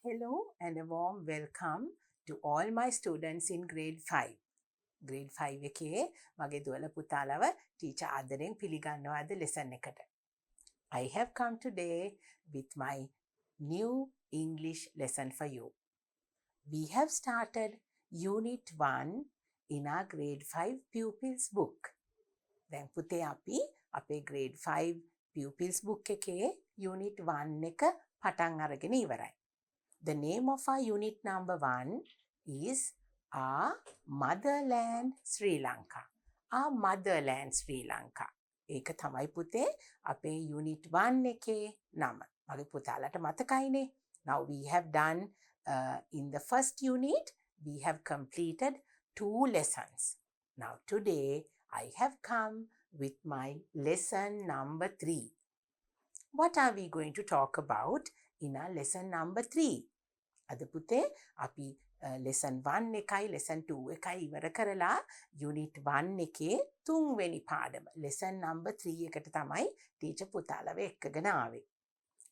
Hello and a warm welcome to all my students in grade 5. grade 5 එකේ මගේ දුවල පුතාලව teacher ආදරෙන් පිළිගන්නවා අද lesson එකට. I have come today with my new English lesson for you. We have started unit 1 in our grade 5 pupils book. දැන් පුතේ අපි අපේ grade 5 pupils book එකේ unit 1 එක පටන් අරගෙන ඉවරයි. The name of our unit number 1 is Our Motherland Sri Lanka. Our Motherland Sri Lanka. ඒක තමයි පුතේ අපේ unit 1 එකේ නම. මගේ පුතාලට මතකයිනේ. Now we have done in the first unit, we have completed 2 lessons. Now today I have come with my lesson number 3. What are we going to talk about in our lesson number 3? අද පුතේ අපි lesson 1 එකයි lesson 2 එකයි ඉවර කරලා unit 1 එකේ 3 වෙනි පාඩම lesson number 3 එකට තමයි ටීචර් පුතාලව එක්කගෙන ආවේ.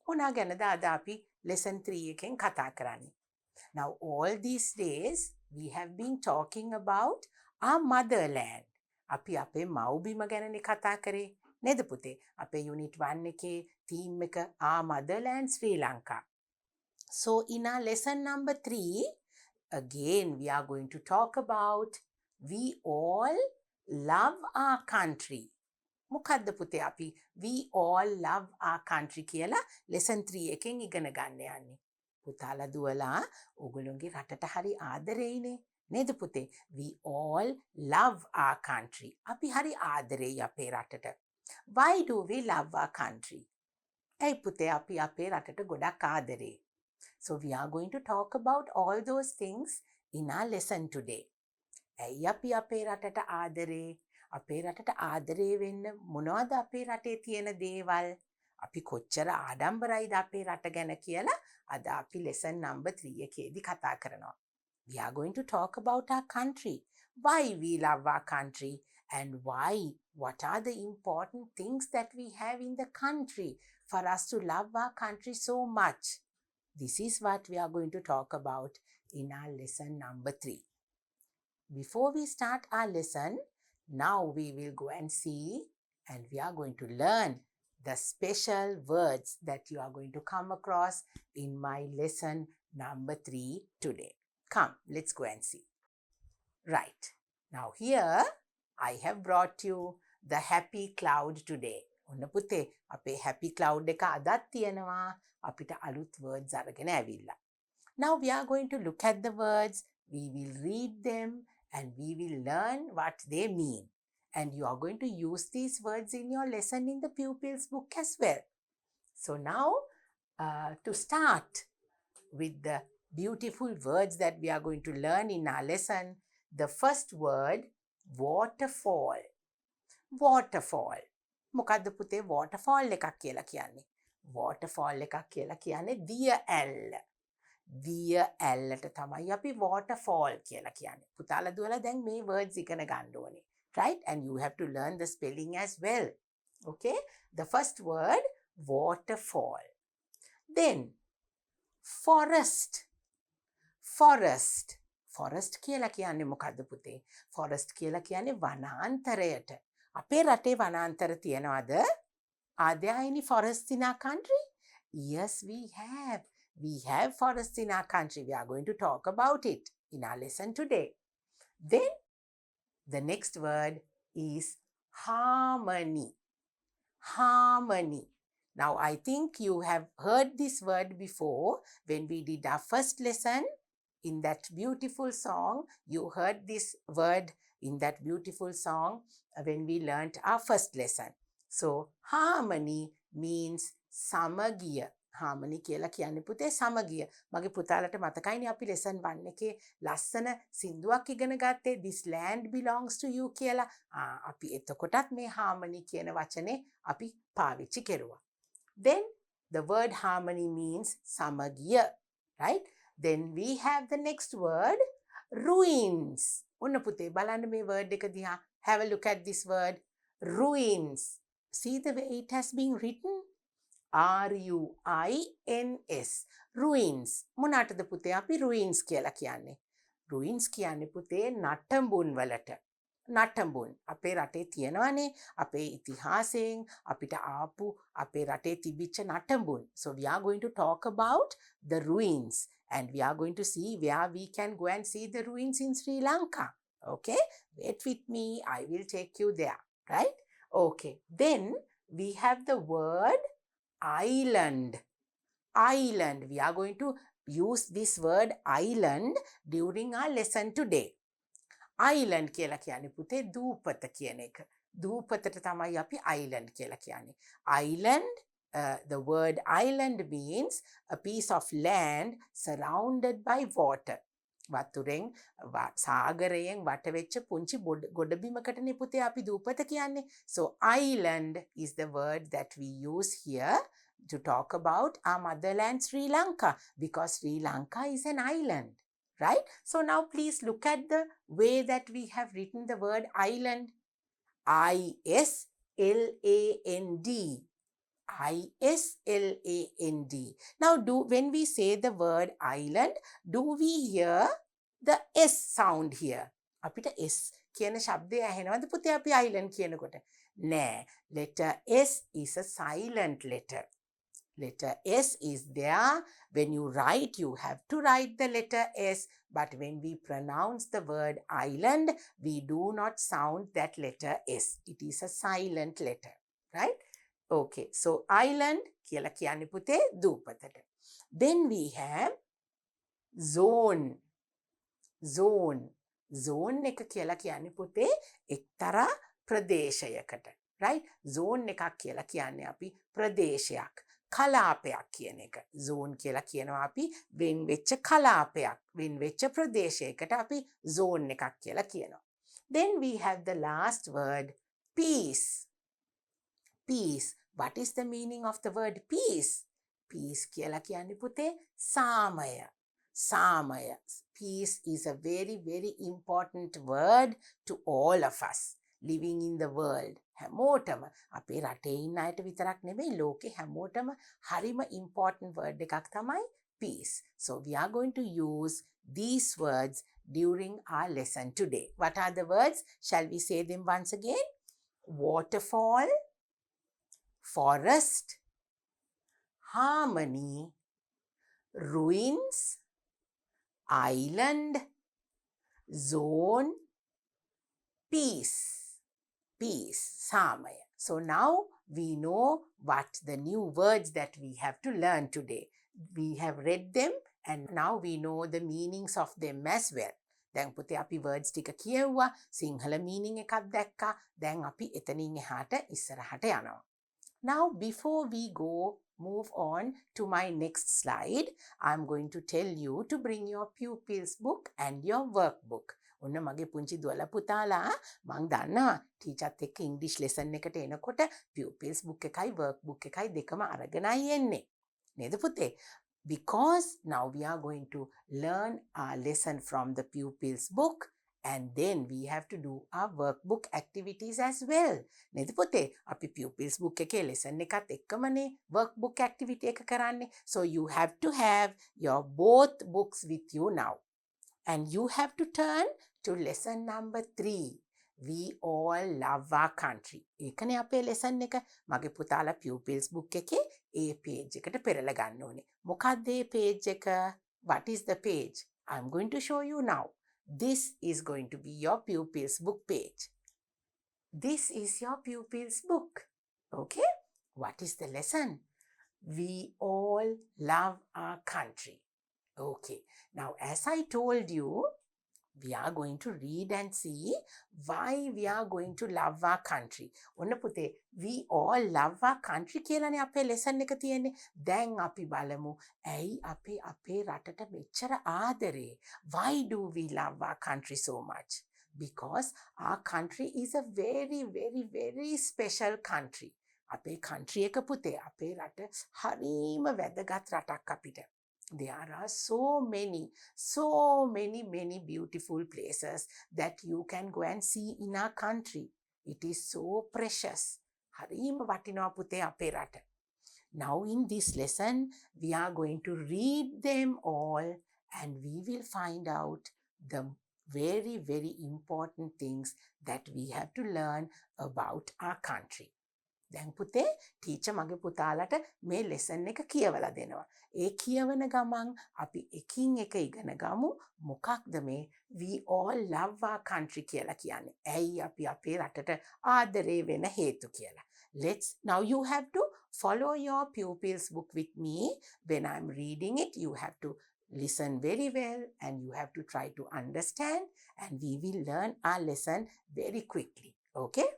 මොනා ගැනද අද අපි lesson 3 එකෙන් කතා කරන්නේ? Now all these days we have been talking about our motherland. අපි අපේ මව්බිම ගැනනේ කතා කරේ. නේද පුතේ? අපේ unit 1 එකේ theme එක our motherland Sri Lanka. So in our lesson number 3, again we are going to talk about we all love our country. මොකද්ද පුතේ අපි we all love our country කියලා lesson 3 එකෙන් ඉගෙන ගන්න යන්නේ. පුතාලා දුවලා ඕගොල්ලෝගේ රටට හරි ආදරෙයිනේ. නේද පුතේ? We all love our country. අපි හරි ආදරෙයි අපේ රටට. Why do we love our country? ඇයි පුතේ අපි අපේ රටට ගොඩක් ආදරේ? So we are going to talk about all those things in our lesson today. ඇයි අපි අපේ රටට ආදරේ? අපේ රටට ආදරේ වෙන්න මොනවද අපේ රටේ තියෙන දේවල්? අපි කොච්චර ආඩම්බරයිද අපේ රට ගැන කියලා අද අපි lesson number 3 එකේදී කතා කරනවා. We are going to talk about our country. Why we love our country and what are the important things that we have in the country for us to love our country so much. This is what we are going to talk about in our lesson number 3. Before we start our lesson, now we will go and see and we are going to learn the special words that you are going to come across in my lesson number 3 today. Come, let's go and see. Right. Now here I have brought you the happy cloud today. ඔන්න පුතේ අපේ happy cloud එක අදත් තියෙනවා. අපිට අලුත් words අරගෙන ඇවිල්ලා. Now we are going to look at the words, we will read them and we will learn what they mean. And you are going to use these words in your lesson in the pupils book as well. So now to start with the beautiful words that we are going to learn in our lesson, the first word, waterfall. Waterfall. මොකද්ද පුතේ waterfall එකක් කියලා කියන්නේ? waterfall එකක් කියලා කියන්නේ දිය ඇල්ල. දිය ඇල්ලට තමයි අපි waterfall කියලා කියන්නේ. පුතාලා දුවලා දැන් මේ words ඉගෙන ගන්න ඕනේ. Right? And you have to learn the spelling as well. Okay? The first word, waterfall. Then, forest. Forest. Forest කියලා කියන්නේ මොකද්ද පුතේ? Forest කියලා කියන්නේ වනාන්තරයට. අපේ රටේ වනාන්තර තියනවාද? Are there any forests in our country? Yes, we have. We have forests in our country. We are going to talk about it in our lesson today. Then, the next word is harmony. Harmony. Now, I think you have heard this word before when we did our first lesson. In that beautiful song, you heard this word in that beautiful song when we learnt our first lesson. So, harmony means සමගිය. harmony කියලා කියන්නේ පුතේ සමගිය. මගේ පුතාලට මතකයිනේ අපි lesson 1 එකේ ලස්සන සින්දුවක් ඉගෙන ගත්තේ this land belongs to you කියලා. අපි එතකොටත් මේ harmony කියන වචනේ අපි පාවිච්චි කෙරුවා. Then the word harmony means සමගිය. Right? Then we have the next word, ruins. ඔන්න පුතේ බලන්න මේ word එක දිහා. Have a look at this word, ruins. See the way it has been written? RUINS. ruins. මොනටද පුතේ අපි ruins කියලා කියන්නේ? ruins කියන්නේ පුතේ නටඹුන් වලට. නටඹුන් අපේ රටේ තියෙනවානේ අපේ ඉතිහාසයෙන් අපිට ආපු අපේ රටේ තිබිච්ච නටඹුන්. So we are going to talk about the ruins and we are going to see where we can go and see the ruins in Sri Lanka. Okay, wait with me, I will take you there, right? Okay, then we have the word island. Island. We are going to use this word island during our lesson today. Island කියලා කියන්නේ පුතේ දූපත කියන එක. දූපතට තමයි අපි island කියලා කියන්නේ. Island, the word island means a piece of land surrounded by water. වතුරෙන් සාගරයෙන් වටවෙච්ච පුංචි ගොඩබිමකටනේ පුතේ අපි දූපත කියන්නේ. So island is the word that we use here to talk about our motherland Sri Lanka, because Sri Lanka is an island, right? So now please look at the way that we have written the word island. ISLAND. ISLAND. Now when we say the word island, do we hear the S sound here? අපිට S කියන ශබ්දය ඇහෙනවද පුතේ අපි island කියනකොට? නෑ. Letter S is a silent letter. Letter S is there. When you write, you have to write the letter S. But when we pronounce the word island, we do not sound that letter S. It is a silent letter, right? Okay, so island කියලා කියන්නේ පුතේ දූපතට. Then we have zone. Zone. Zone එක කියලා කියන්නේ පුතේ එක්තරා ප්‍රදේශයකට. Right? Zone එකක් කියලා කියන්නේ අපි ප්‍රදේශයක්. කලාපයක් කියන එක. Zone කියලා කියනවා අපි වෙන් වෙච්ච කලාපයක්. වෙන් වෙච්ච ප්‍රදේශයකට අපි zone එකක් කියලා කියනවා. Then we have the last word peace. Peace. What is the meaning of the word peace? Peace කියලා කියන්නේ පුතේ සාමය. සාමය. Peace is a very, very important word to all of us living in the world. හැමෝටම අපේ රටේ ඉන්න අයට විතරක් නෙමෙයි ලෝකේ හැමෝටම හරිම important word එකක් තමයි peace. So we are going to use these words during our lesson today. What are the words? Shall we say them once again? Waterfall, forest, harmony, ruins, island, zone, peace. Peace, samaya. So now we know what the new words that we have to learn today. We have read them and now we know the meanings of them as well. දැන් පුතේ අපි words ටික කියවුවා, Sinhala meaning එකක් දැක්කා. දැන් අපි එතනින් එහාට ඉස්සරහට යනවා. Now before we move on to my next slide, I'm going to tell you to bring your pupils book and your workbook. ඔන්න මගේ පුංචි දුවලා පුතාලා මං දන්නවා ටීචර්ත් එක්ක ඉංග්‍රීසි ලෙසන් එකට එනකොට pupils book එකයි workbook එකයි දෙකම අරගෙනයි එන්නේ. නේද පුතේ? Because now we are going to learn our lesson from the pupils book and then we have to do our workbook activities as well. නේද පුතේ? අපි pupils book එකේ lesson එකත් එක්කමනේ workbook activity එක කරන්නේ. So you have to have your both books with you now. And you have to turn to lesson number 3. We all love our country. ඒකනේ අපේ lesson එක. මගේ පුතාලා pupils book එකේ ඒ page එකට පෙරලා ගන්න ඕනේ. මොකක්ද ඒ page එක? What is the page? I'm going to show you now. This is going to be your pupils book page. This is your pupils book. Okay? What is the lesson? We all love our country. Okay. Now, as I told you, we are going to read and see why we are going to love our country. ඔන්න පුතේ, we all love our country කියලානේ අපේ lesson එක තියෙන්නේ. දැන් අපි බලමු ඇයි අපි අපේ රටට මෙච්චර ආදරේ? Why do we love our country so much? Because our country is a very, very, very special country. අපේ country එක පුතේ, අපේ රට හරිම වැදගත් රටක් අපිට. There are so many beautiful places that you can go and see in our country. It is so precious. හරිම වටිනවා පුතේ අපේ රට. Now in this lesson, we are going to read them all and we will find out the very, very important things that we have to learn about our country. දැන් පුතේ teacher මගේ පුතාලට මේ ලෙසන් එක කියවලා දෙනවා. ඒ කියවන ගමන් අපි එකින් එක ඉගෙන ගමු මොකක්ද මේ we all love our country කියලා කියන්නේ. ඇයි අපි අපේ රටට ආදරේ වෙන හේතු කියලා. Now you have to follow your pupils book with me. When I'm reading it, you have to listen very well and you have to try to understand and we will learn our lesson very quickly. Okay?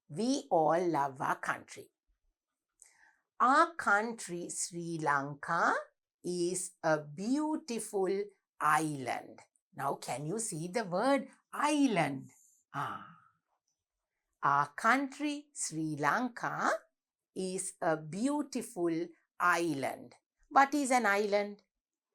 We all love our country. Our country, Sri Lanka, is a beautiful island. Now, can you see the word island? Our country, Sri Lanka, is a beautiful island. What is an island?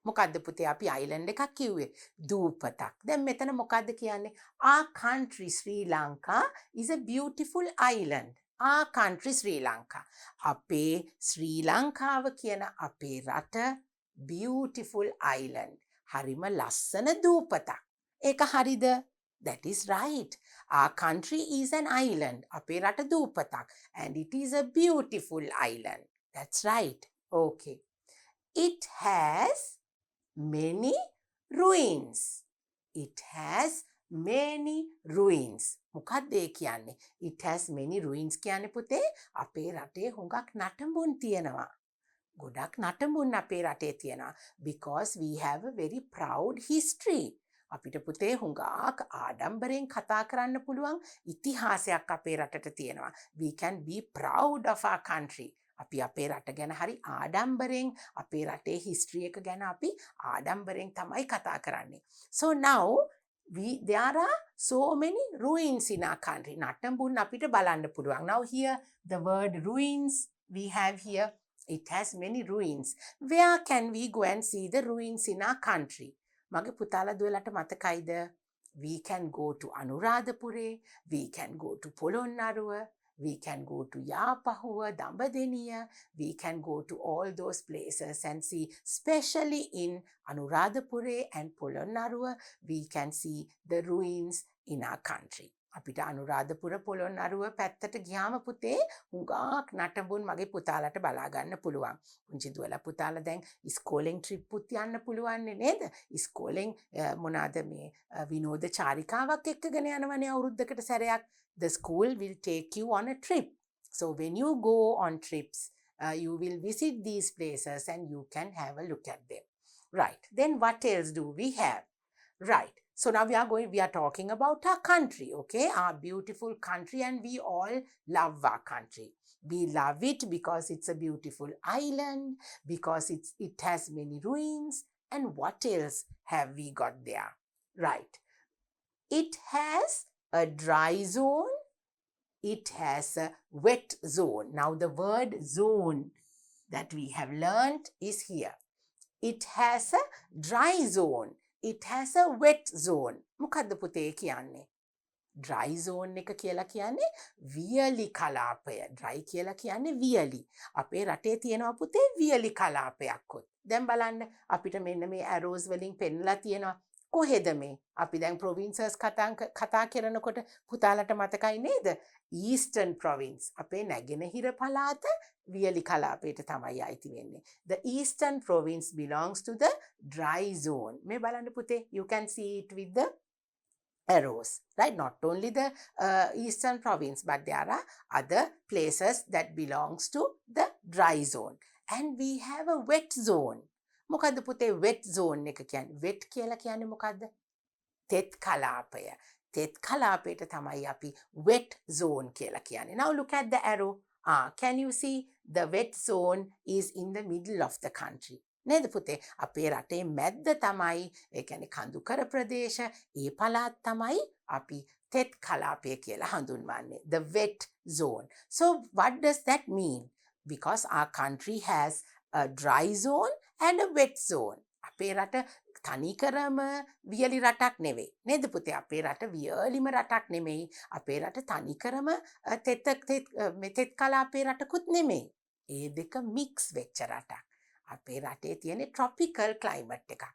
මොකද්ද පුතේ අපි island එකක් කිව්වේ දූපතක්. දැන් මෙතන මොකද්ද කියන්නේ? Our country Sri Lanka is a beautiful island. Our country Sri Lanka. අපේ ශ්‍රී ලංකාව කියන අපේ රට beautiful island. හරිම ලස්සන දූපතක්. ඒක හරිද? That is right. Our country is an island. අපේ රට දූපතක්. And it is a beautiful island. That's right. Okay. It has many ruins. It has many ruins. මොකක්ද ඒ කියන්නේ? It has many ruins කියන්නේ පුතේ අපේ රටේ හුඟක් නටඹුන් තියෙනවා. ගොඩක් නටඹුන් අපේ රටේ තියෙනවා. Because we have a very proud history. අපිට පුතේ හුඟක් ආඩම්බරෙන් කතා කරන්න පුළුවන් ඉතිහාසයක් අපේ රටට තියෙනවා. We can be proud of our country. අපි අපේ රට ගැන හරි ආඩම්බරෙන් අපේ රටේ history එක ගැන අපි ආඩම්බරෙන් තමයි කතා කරන්නේ. So now there are so many ruins in our country. නටඹුන් අපිට බලන්න පුළුවන්. Now here the word ruins we have here. It has many ruins. Where can we go and see the ruins in our country? මගේ පුතාලා දුවලට මතකයිද? We can go to Anuradhapura. We can go to Polonnaruwa. We can go to Yapahuwa, Dambadeniya. We can go to all those places and see, especially in Anuradhapura and Polonnaruwa, we can see the ruins in our country. අපිට අනුරාධපුර පොළොන්නරුව පැත්තට ගියාම පුතේ හුඟක් නටඹුන් මගේ පුතාලට බලා ගන්න පුළුවන්. පුංචි දුවලා පුතාලා දැන් ඉස්කෝලෙන් ට්‍රිප් උත් යන්න පුළුවන් නේද? ඉස්කෝලෙන් මොනවාද මේ විනෝද චාරිකාවක් එක්කගෙන යනවනේ අවුරුද්දකට සැරයක්. The school will take you on a trip. So when you go on trips, you will visit these places and you can have a look at them. Right. Then what else do we have? Right. So now we are talking about our country, okay? Our beautiful country, and we all love our country. We love it because it's a beautiful island, because it has many ruins. And what else have we got there? Right. It has a dry zone. It has a wet zone. Now the word zone that we have learned is here. It has a dry zone. It has a wet zone. මොකද්ද පුතේ කියන්නේ? Dry zone එක කියලා කියන්නේ වියලි කලාපය. Dry කියලා කියන්නේ වියලි. අපේ රටේ තියෙනවා පුතේ වියලි කලාපයක්. දැන් බලන්න අපිට මෙන්න මේ arrows වලින් පෙන්නලා තියෙනවා. කොහෙද මේ? අපි දැන් provinces කතා කරනකොට පුතාලට මතකයි නේද? Eastern province. අපේ නැගෙනහිර පළාත වියලි කලාපයට තමයි අයිති වෙන්නේ. The eastern province belongs to the dry zone. මේ බලන්න පුතේ, you can see it with the arrows, right? Not only the eastern province, but there are other places that belongs to the dry zone. And we have a wet zone. මොකද්ද පුතේ wet zone එක කියන්නේ? Wet කියලා කියන්නේ මොකද්ද? තෙත් කලාපය. තෙත් කලාපයට තමයි අපි wet zone කියලා කියන්නේ. Now look at the arrow. Can you see the wet zone is in the middle of the country? නේද පුතේ? අපේ රටේ මැද්ද තමයි, ඒ කියන්නේ කඳුකර ප්‍රදේශ, ඒ පළාත් තමයි අපි තෙත් කලාපය කියලා හඳුන්වන්නේ. The wet zone. So what does that mean? Because our country has a dry zone and a wet zone. අපේ රට තනිකරම වියලි රටක් නෙවෙයි. නේද පුතේ? අපේ රට වියලිම රටක් නෙමෙයි. අපේ රට තනිකරම තෙත් කලාපේ රටකුත් නෙමෙයි. ඒ දෙක මික්ස් වෙච්ච රටක්. අපේ රටේ තියෙන ට්‍රොපිකල් ක්ලයිමට් එකක්.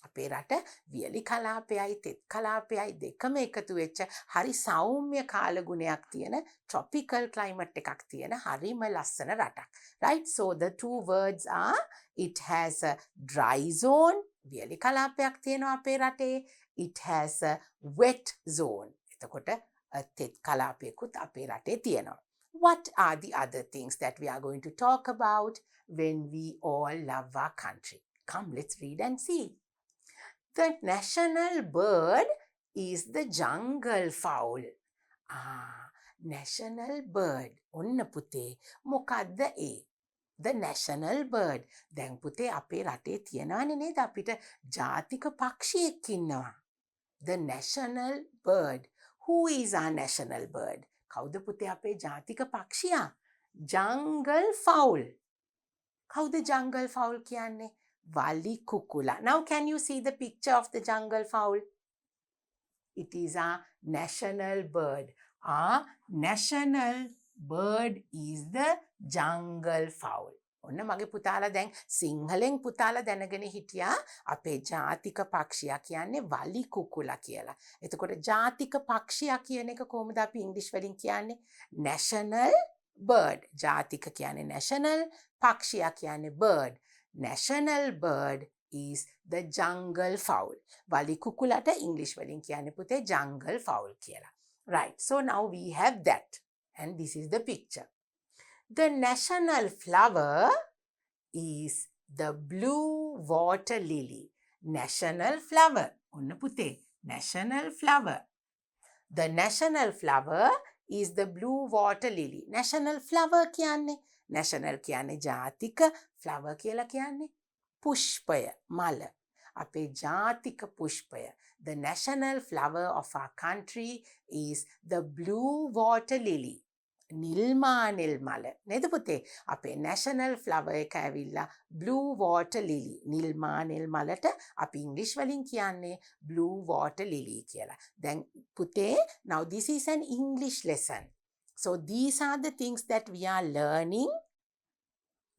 අපේ රට වියලි කලාපයයි තෙත් කලාපයයි දෙකම එකතු වෙච්ච හරි සෞම්‍ය කාලගුණයක් තියෙන ට්‍රොපිකල් ක්ලයිමට් එකක් තියෙන හරිම ලස්සන රටක්. Right? So the two words are, it has a dry zone, වියලි කලාපයක් තියෙනවා අපේ රටේ. It has a wet zone. එතකොට තෙත් කලාපයකුත් අපේ රටේ තියෙනවා. What are the other things that we are going to talk about when we all love our country? Come, let's read and see. The national bird is the jungle fowl. National bird. ඔන්න පුතේ මොකද්ද ඒ? The national bird. දැන් පුතේ අපේ රටේ තියනවනේ නේද අපිට ජාතික පක්ෂියෙක් ඉන්නවා. The national bird. Who is our national bird? කවුද පුතේ අපේ ජාතික පක්ෂියා? Jungle fowl. කවුද jungle fowl කියන්නේ? වලි කුකුලා. Now can you see the picture of the jungle fowl? It is our national bird. Our national bird is the jungle fowl. ඔන්න මගේ පුතාලා දැන් සිංහලෙන් පුතාලා දැනගෙන හිටියා අපේ ජාතික පක්ෂියා කියන්නේ වලි කුකුලා කියලා. එතකොට ජාතික පක්ෂියා කියන එක කොහොමද අපි ඉංග්‍රීසි වලින් කියන්නේ? national bird. ජාතික කියන්නේ national, පක්ෂියා කියන්නේ bird. National bird is the jungle fowl. වලි කුකුලට ඉංග්‍රීසි වලින් කියන්නේ පුතේ jungle fowl කියලා. Right. So now we have that. And this is the picture. The national flower is the blue water lily. National flower. ඔන්න පුතේ. National flower. The national flower is the blue water lily. National flower කියන්නේ national කියන්නේ ජාතික, flower කියලා කියන්නේ පුෂ්පය, මල. අපේ ජාතික පුෂ්පය. The national flower of our country is the blue water lily. නිල්මානෙල් මල. නේද පුතේ? අපේ national flower එක ඇවිල්ලා blue water lily. නිල්මානෙල් මලට අපි ඉංග්‍රීසි වලින් කියන්නේ blue water lily කියලා. දැන් පුතේ, now this is an English lesson. So these are the things that we are learning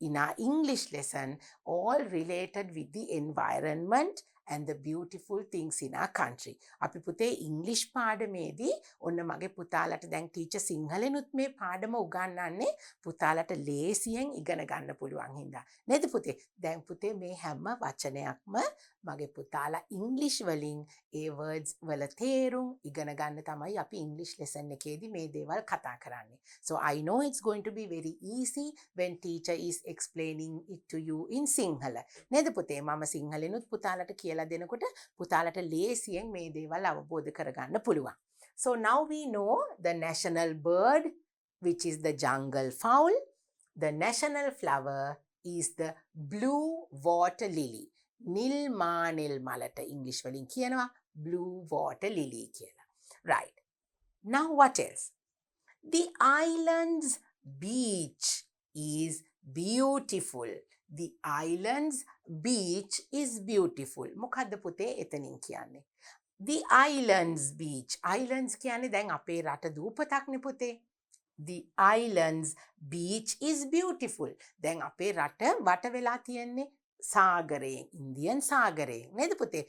in our English lesson, all related with the environment and the beautiful things in our country. අපි පුතේ ඉංග්‍රීසි පාඩමේදී ඔන්න මගේ පුතාලට දැන් teacher සිංහලෙනුත් මේ පාඩම උගන්වන්නේ පුතාලට ලේසියෙන් ඉගෙන ගන්න පුළුවන් හින්දා. නේද පුතේ? දැන් පුතේ මේ හැම වචනයක්ම මගේ පුතාලා ඉංග්‍රීසි වලින් ඒ words වල තේරුම් ඉගෙන ගන්න තමයි අපි ඉංග්‍රීසි lesson එකේදී මේ දේවල් කතා කරන්නේ. So I know it's going to be very easy when teacher is explaining it to you in Sinhala. නේද පුතේ? මම සිංහලෙනුත් පුතාලට කියලා දෙනකොට පුතාලට ලේසියෙන් මේ දේවල් අවබෝධ කරගන්න පුළුවන්. So now we know the national bird, which is the jungle fowl. The national flower is the blue water lily. නිල්මානෙල් මලට ඉංග්‍රීසි වලින් කියනවා blue water lily කියලා. Right. Now what else? The island's beach is beautiful. The island's beach is beautiful. මොකද්ද පුතේ එතනින් කියන්නේ? The island's beach. Islands කියන්නේ දැන් අපේ රට දූපතක්නේ පුතේ. The island's beach is beautiful. දැන් අපේ රට වට වෙලා තියෙන්නේ සාගරයෙන්, Indian සාගරයෙන්. නේද පුතේ?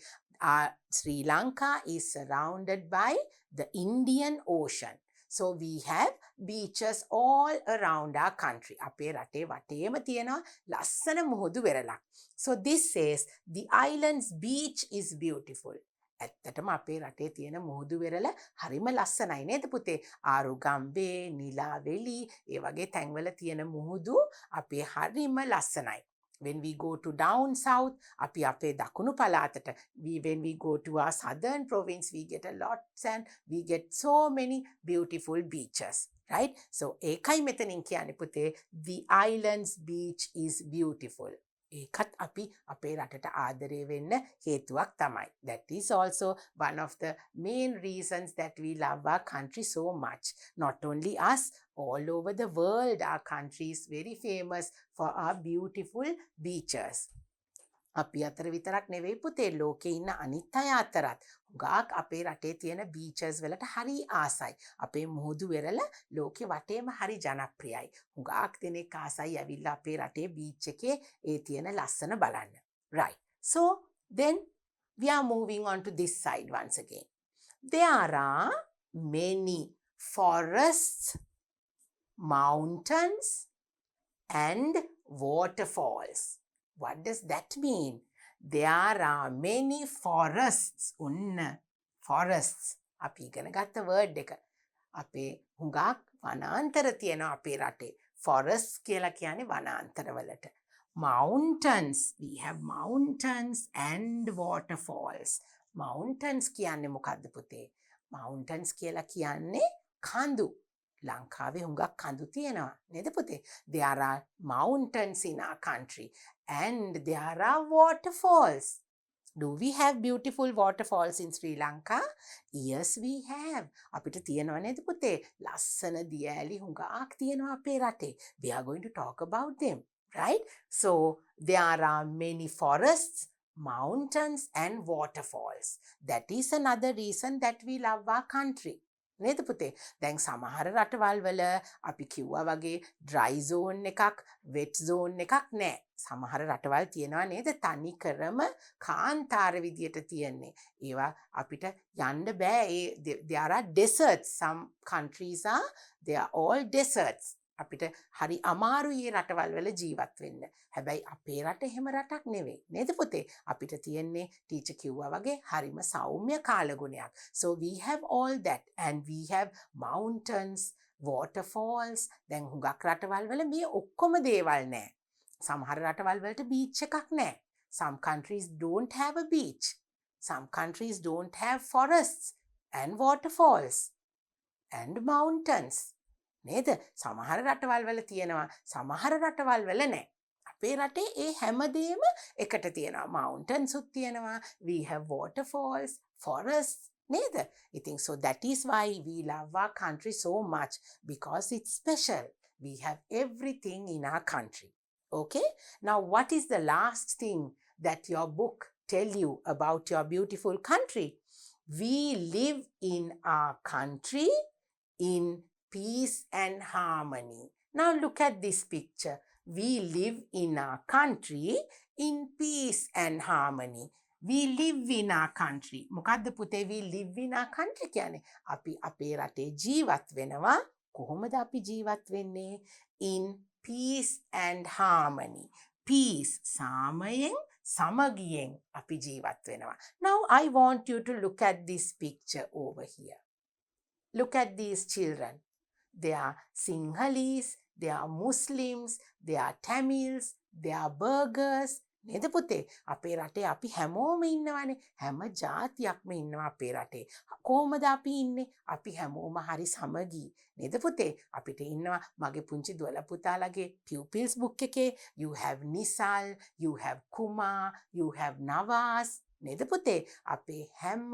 Sri Lanka is surrounded by the Indian Ocean. So we have beaches all around our country. අපේ රටේ වටේම තියෙනවා ලස්සන මුහුදු වෙරළක්. So this says the island's beach is beautiful. ඇත්තටම අපේ රටේ තියෙන මුහුදු වෙරළ හරිම ලස්සනයි නේද පුතේ? ආරුගම්බේ, නිලාවෙලි, ඒ වගේ තැන්වල තියෙන මුහුදු අපේ හරිම ලස්සනයි. When we go to down south, අපි අපේ දකුණු පළාතට, when we go to our southern province, we get a lot and we get so many beautiful beaches, right? So ඒකයි මෙතනින් කියන්නේ පුතේ, the island's beach is beautiful. ඒකත් අපි අපේ රටට ආදරය වෙන්න හේතුවක් තමයි. That is also one of the main reasons that we love our country so much. Not only us, all over the world our country is very famous for our beautiful beaches. අපි අතර විතරක් නෙවෙයි පුතේ ලෝකේ ඉන්න අනිත් අය අතරත් හුඟක් අපේ රටේ තියෙන බීචස් වලට හරි ආසයි. අපේ මුහුදු වෙරළ ලෝකෙ වටේම හරි ජනප්‍රියයි. හුඟක් දෙනෙක් ආසයි ඇවිල්ලා අපේ රටේ බීච් එකේ ඒ තියෙන ලස්සන බලන්න. Right. So then we are moving on to this side once again. There are many forests, mountains, and waterfalls. What does that mean? There are many forests. Forests. අපි ඉගෙන ගත්ත word එක. අපේ හුඟක් වනාන්තර තියෙනවා අපේ රටේ. Forests කියලා කියන්නේ වනාන්තරවලට. Mountains. We have mountains and waterfalls. Mountains කියන්නේ මොකද්ද පුතේ? Mountains කියලා කියන්නේ කඳු. ලංකාවේ හුඟක් කඳු තියෙනවා නේද පුතේ? There are mountains in our country and there are waterfalls. Do we have beautiful waterfalls in Sri Lanka? Yes, we have. අපිට තියෙනවා නේද පුතේ? ලස්සන දියඇලි හුඟක් තියෙනවා අපේ රටේ. We are going to talk about them, right? So there are many forests, mountains and waterfalls. That is another reason that we love our country. නේද පුතේ? දැන් සමහර රටවල් වල අපි කිව්වා වගේ ඩ්‍රයි zone එකක්, wet zone එකක් නැහැ. සමහර රටවල් තියෙනවා නේද තනි කරම කාන්තාර විදියට තියෙන්නේ. ඒවා අපිට යන්න බෑ. there are deserts. Some countries they are all deserts. අපිට හරි අමාරුයි මේ රටවල් වල ජීවත් වෙන්න. හැබැයි අපේ රට එහෙම රටක් නෙවෙයි. නේද පුතේ? අපිට තියෙන්නේ ටීචර් කිව්වා වගේ හරිම සෞම්‍ය කාලගුණයක්. So we have all that and we have mountains, waterfalls. දැන් හුඟක් රටවල් වල මේ ඔක්කොම දේවල් නැහැ. සමහර රටවල් වලට බීච් එකක් නැහැ. Some countries don't have a beach. Some countries don't have forests and waterfalls and mountains. නේද? සමහර රටවල් වල තියෙනවා, සමහර රටවල් වල නැහැ. අපේ රටේ ඒ හැමදේම එකට තියෙනවා. mountains උත් තියෙනවා, we have waterfalls, forests, නේද? ඉතින් so that is why we love our country so much because it's special. We have everything in our country. Okay? Now what is the last thing that your book tell you about your beautiful country? We live in our country in peace and harmony. Now look at this picture. We live in our country in peace and harmony. We live in our country. මොකද්ද පුතේ we live in our country කියන්නේ? අපි අපේ රටේ ජීවත් වෙනවා. කොහොමද අපි ජීවත් වෙන්නේ? In peace and harmony. Peace සාමයෙන් සමගියෙන් අපි ජීවත් වෙනවා. Now I want you to look at this picture over here. Look at these children. They are Sinhalese, they are Muslims, they are Tamils, they are Burghers. නේද පුතේ? අපේ රටේ අපි හැමෝම ඉන්නවානේ. හැම ජාතියක්ම ඉන්නවා අපේ රටේ. කොහොමද අපි ඉන්නේ? අපි හැමෝම හරි සමගි. නේද පුතේ? අපිට ඉන්නවා මගේ පුංචි දුවලා පුතාලගේ pupils book එකේ you have Nisal, you have Kumar, you have Nawaz. නේද පුතේ? අපේ හැම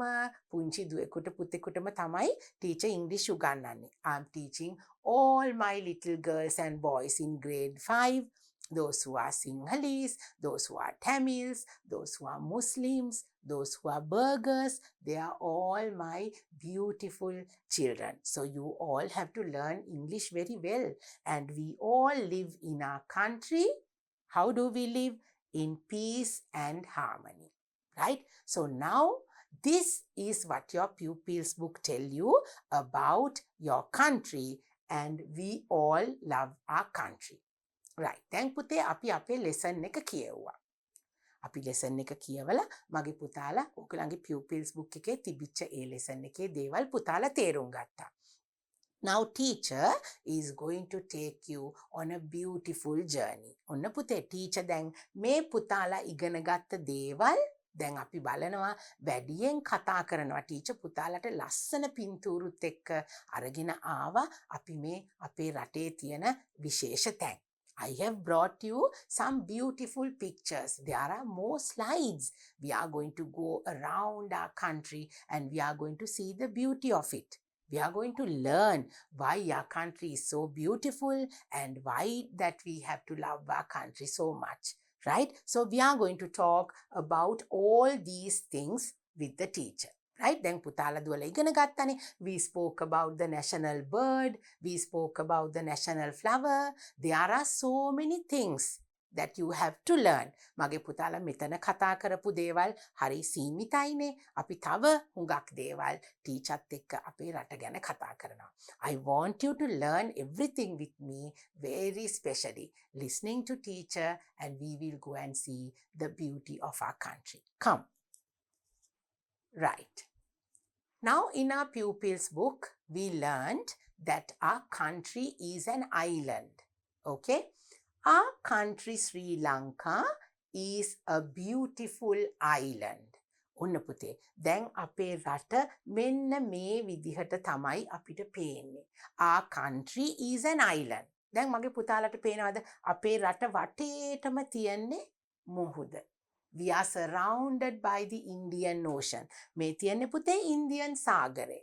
පුංචි දුවෙකුට පුතෙකුටම තමයි ටීචර් ඉංග්‍රීසි උගන්වන්නේ. I'm teaching all my little girls and boys in grade 5. Those who are Sinhalese, those who are Tamils, those who are Muslims, those who are Burghers, they are all my beautiful children. So you all have to learn English very well. And we all live in our country. How do we live? In peace and harmony. Right? So now this is what your pupils book tell you about your country and we all love our country. Right. දැන් පුතේ අපි අපේ lesson එක කියවුවා. අපි lesson එක කියවලා මගේ පුතාලා ඔයගලගේ pupils book එකේ තිබිච්ච ඒ lesson එකේ දේවල් පුතාලා තේරුම් ගත්තා. Now teacher is going to take you on a beautiful journey. ඔන්න පුතේ teacher දැන් මේ පුතාලා ඉගෙන ගත්ත දේවල් දැන් අපි බලනවා වැඩියෙන් කතා කරනවා ටීචර් පුතාලට ලස්සන පින්තූරුත් එක්ක අරගෙන ආවා අපි මේ අපේ රටේ තියෙන විශේෂ තැන්. I have brought you some beautiful pictures. There are more slides. We are going to go around our country and we are going to see the beauty of it. We are going to learn why our country is so beautiful and why that we have to love our country so much. right? So we are going to talk about all these things with the teacher. Right? දැන් පුතාලා දුවලා ඉගෙන ගත්තනේ. We spoke about the national bird. We spoke about the national flower. There are so many things that you have to learn. මගේ පුතාලා මෙතන කතා කරපු දේවල් හරි සීමිතයිනේ. අපි තව හුඟක් දේවල් ටීචර්ත් එක්ක අපේ රට ගැන කතා කරනවා. I want you to learn everything with me very specially. Listening to teacher, and we will go and see the beauty of our country. Come. Right. Now in our pupils book, we learned that our country is an island. Okay? Our country Sri Lanka is a beautiful island. ඔන්න පුතේ දැන් අපේ රට මෙන්න මේ විදිහට තමයි අපිට පේන්නේ. Our country is an island. දැන් මගේ පුතාලට පේනවද අපේ රට වටේටම තියෙන්නේ මුහුද. We are surrounded by the Indian Ocean. මේ තියෙන්නේ පුතේ ඉන්දියන් සාගරය.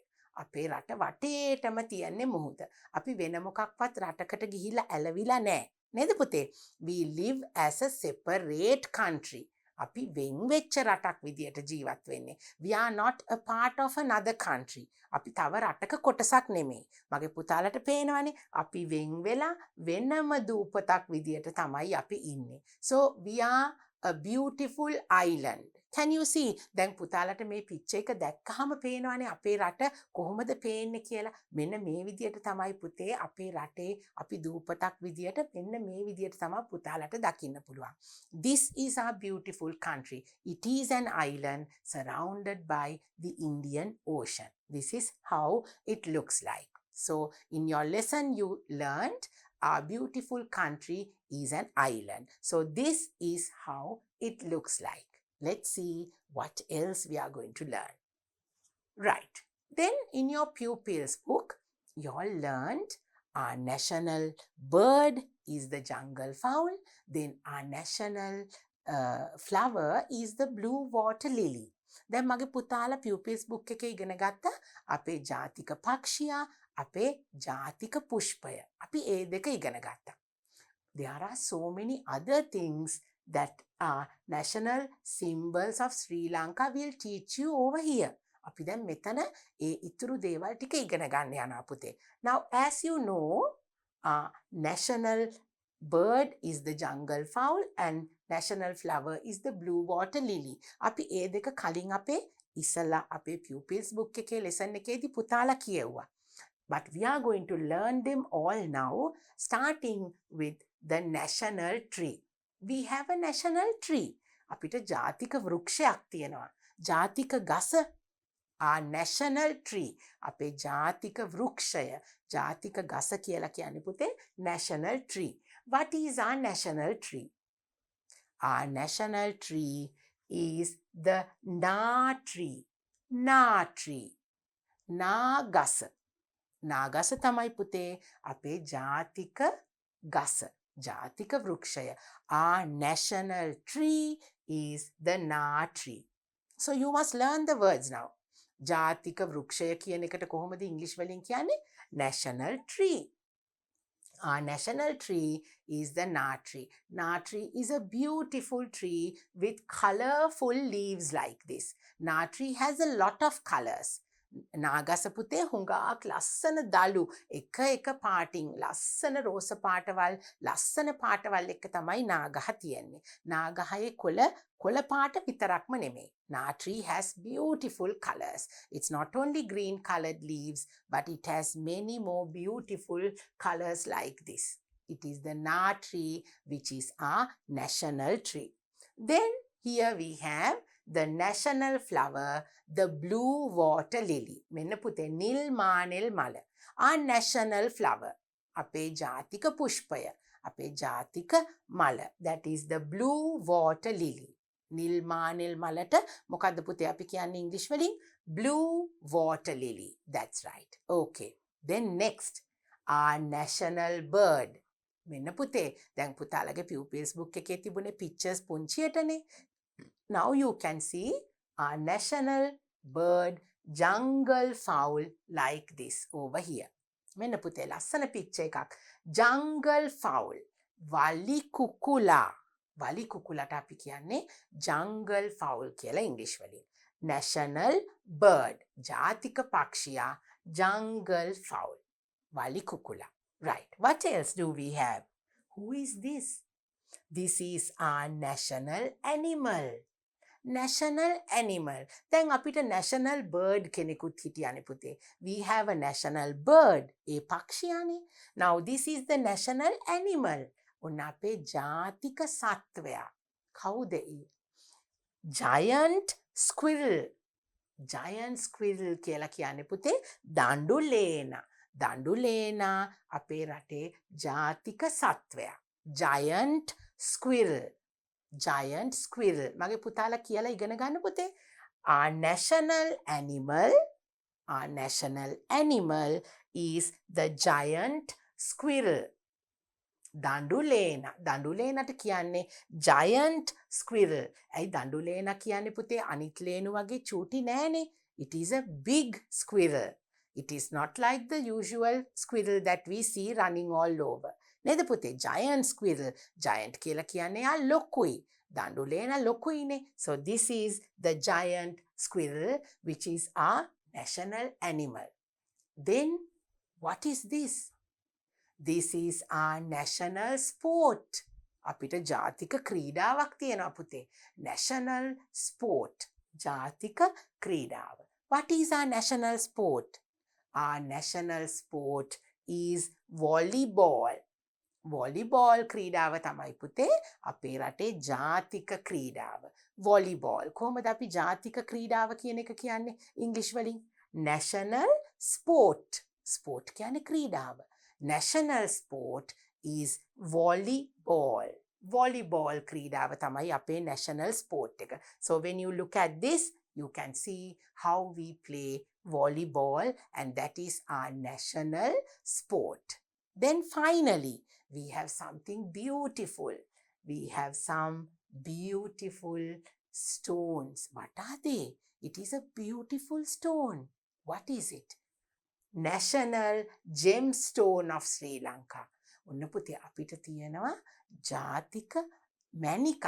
අපේ රට වටේටම තියෙන්නේ මුහුද. අපි වෙන මොකක්වත් රටකට ගිහිල්ලා ඇලවිලා නැහැ. නේද පුතේ? We live as a separate country. අපි වෙන් වෙච්ච රටක් විදියට ජීවත් වෙන්නේ. We are not a part of another country. අපි තව රටක කොටසක් නෙමෙයි. මගේ පුතාලට පේනවනේ අපි වෙන් වෙලා වෙනම දූපතක් විදියට තමයි අපි ඉන්නේ. So we are a beautiful island. Can you see? දැන් පුතාලට මේ පික්චර් එක දැක්කහම පේනවනේ අපේ රට කොහොමද පේන්නේ කියලා. මෙන්න මේ විදියට තමයි පුතේ අපේ රටේ අපි දූපතක් විදියට මෙන්න මේ විදියට තමයි පුතාලට දකින්න පුළුවන්. This is our beautiful country. It is an island surrounded by the Indian Ocean. This is how it looks like. So in your lesson you learned our beautiful country is an island. So this is how it looks like. Let's see what else we are going to learn. Right. Then in your pupils book, you all learned our national bird is the jungle fowl. Then our national flower is the blue water lily. දැන් මගේ පුතාලා pupils book එකේ ඉගෙන ගත්ත අපේ ජාතික පක්ෂියා, අපේ ජාතික පුෂ්පය. අපි ඒ දෙක ඉගෙන ගත්තා. There are so many other things that are national symbols of Sri Lanka will teach you over here. අපි දැන් මෙතන ඒ ඉතුරු දේවල් ටික ඉගෙන ගන්න යනවා පුතේ. Now as you know, national bird is the jungle fowl and national flower is the blue water lily. අපි ඒ දෙක කලින් අපේ ඉස්සලා අපේ pupils book එකේ lesson එකේදී පුතාලා කියෙව්වා. But we are going to learn them all now, starting with the national tree. We have a national tree. අපිට ජාතික වෘක්ෂයක් තියෙනවා. ජාතික ගස. Our national tree. අපේ ජාතික වෘක්ෂය. ජාතික ගස කියලා කියන්නේ පුතේ national tree. What is our national tree? Our national tree is the Na tree. Na tree. Na ගස. Na ගස තමයි පුතේ අපේ ජාතික ගස. ජාතික වෘක්ෂය. Our national tree is the Na tree. So you must learn the words now. ජාතික වෘක්ෂය කියන එකට කොහොමද ඉංග්‍රීසි වලින් කියන්නේ? National tree. Our national tree is the Na tree. Na tree is a beautiful tree with colorful leaves like this. Na tree has a lot of colors. නාගස පුතේ හුඟක් ලස්සන දලු එක එක පාටින් ලස්සන රෝස පාටවල් ලස්සන පාටවල් එක්ක තමයි නාගහ තියෙන්නේ. නාගහයේ කොළ පාට විතරක්ම නෙමෙයි. Na tree has beautiful colors. It's not only green colored leaves, but it has many more beautiful colors like this. It is the Na tree, which is our national tree. Then here we have the national flower, the blue water lily. මෙන්න පුතේ නිල් මානෙල් මල. Our national flower. අපේ ජාතික පුෂ්පය. අපේ ජාතික මල. That is the blue water lily. නිල් මානෙල් මලට මොකද්ද පුතේ අපි කියන්නේ ඉංග්‍රීසි වලින්? Blue water lily. That's right. Okay. Then next, our national bird. මෙන්න පුතේ දැන් පුතාලගේ pupils book එකේ තිබුණේ pictures පුංචියටනේ. Now you can see our national bird jungle fowl like this over here. මෙන්න පුතේ ලස්සන picture එකක්. Jungle fowl. වලි කුකුලා. වලි කුකුලට අපි කියන්නේ jungle fowl කියලා ඉංග්‍රීසි වලින්. national bird ජාතික පක්ෂියා jungle fowl. වලි කුකුලා. Right. What else do we have? Who is this? This is our national animal. National animal. දැන් අපිට national bird කෙනෙකුත් හිටියානේ පුතේ. We have a national bird. A පක්ෂියානේ. Now this is the national animal. ඔන්න අපේ ජාතික සත්වයා. කවුද ඒ? Giant squirrel. Giant squirrel කියලා කියන්නේ පුතේ දඬුලේනා. දඬුලේනා අපේ රටේ ජාතික සත්වයා. Giant squirrel. Giant squirrel. මගේ පුතාලා කියලා ඉගෙන ගන්න පුතේ. Our national animal is the giant squirrel. දඬුලේනා. දඬුලේනට කියන්නේ giant squirrel. ඇයි දඬුලේනා කියන්නේ පුතේ අනිත් ලේනු වගේ චූටි නෑනේ. It is a big squirrel. It is not like the usual squirrel that we see running all over. නේද පුතේ? Giant squirrel. Giant කියලා කියන්නේ යා ලොකුයි. දඬුලේනා ලොකුයිනේ. So this is the giant squirrel which is our national animal. Then what is this? This is our national sport. අපිට ජාතික ක්‍රීඩාවක් තියෙනවා පුතේ. National sport. ජාතික ක්‍රීඩාව. What is our national sport? Our national sport is volleyball. volleyball ක්‍රීඩාව තමයි පුතේ අපේ රටේ ජාතික ක්‍රීඩාව. volleyball. කොහොමද අපි ජාතික ක්‍රීඩාව කියන එක කියන්නේ ඉංග්‍රීසි වලින්? national sport. sport කියන්නේ ක්‍රීඩාව. national sport is volleyball. volleyball ක්‍රීඩාව තමයි අපේ national sport එක. So when you look at this, you can see how we play volleyball and that is our national sport. Then finally, we have something beautiful. We have some beautiful stones. What are they? It is a beautiful stone. What is it? National gemstone of Sri Lanka. ඔන්න පුතේ අපිට තියෙනවා ජාතික මැණිකක්.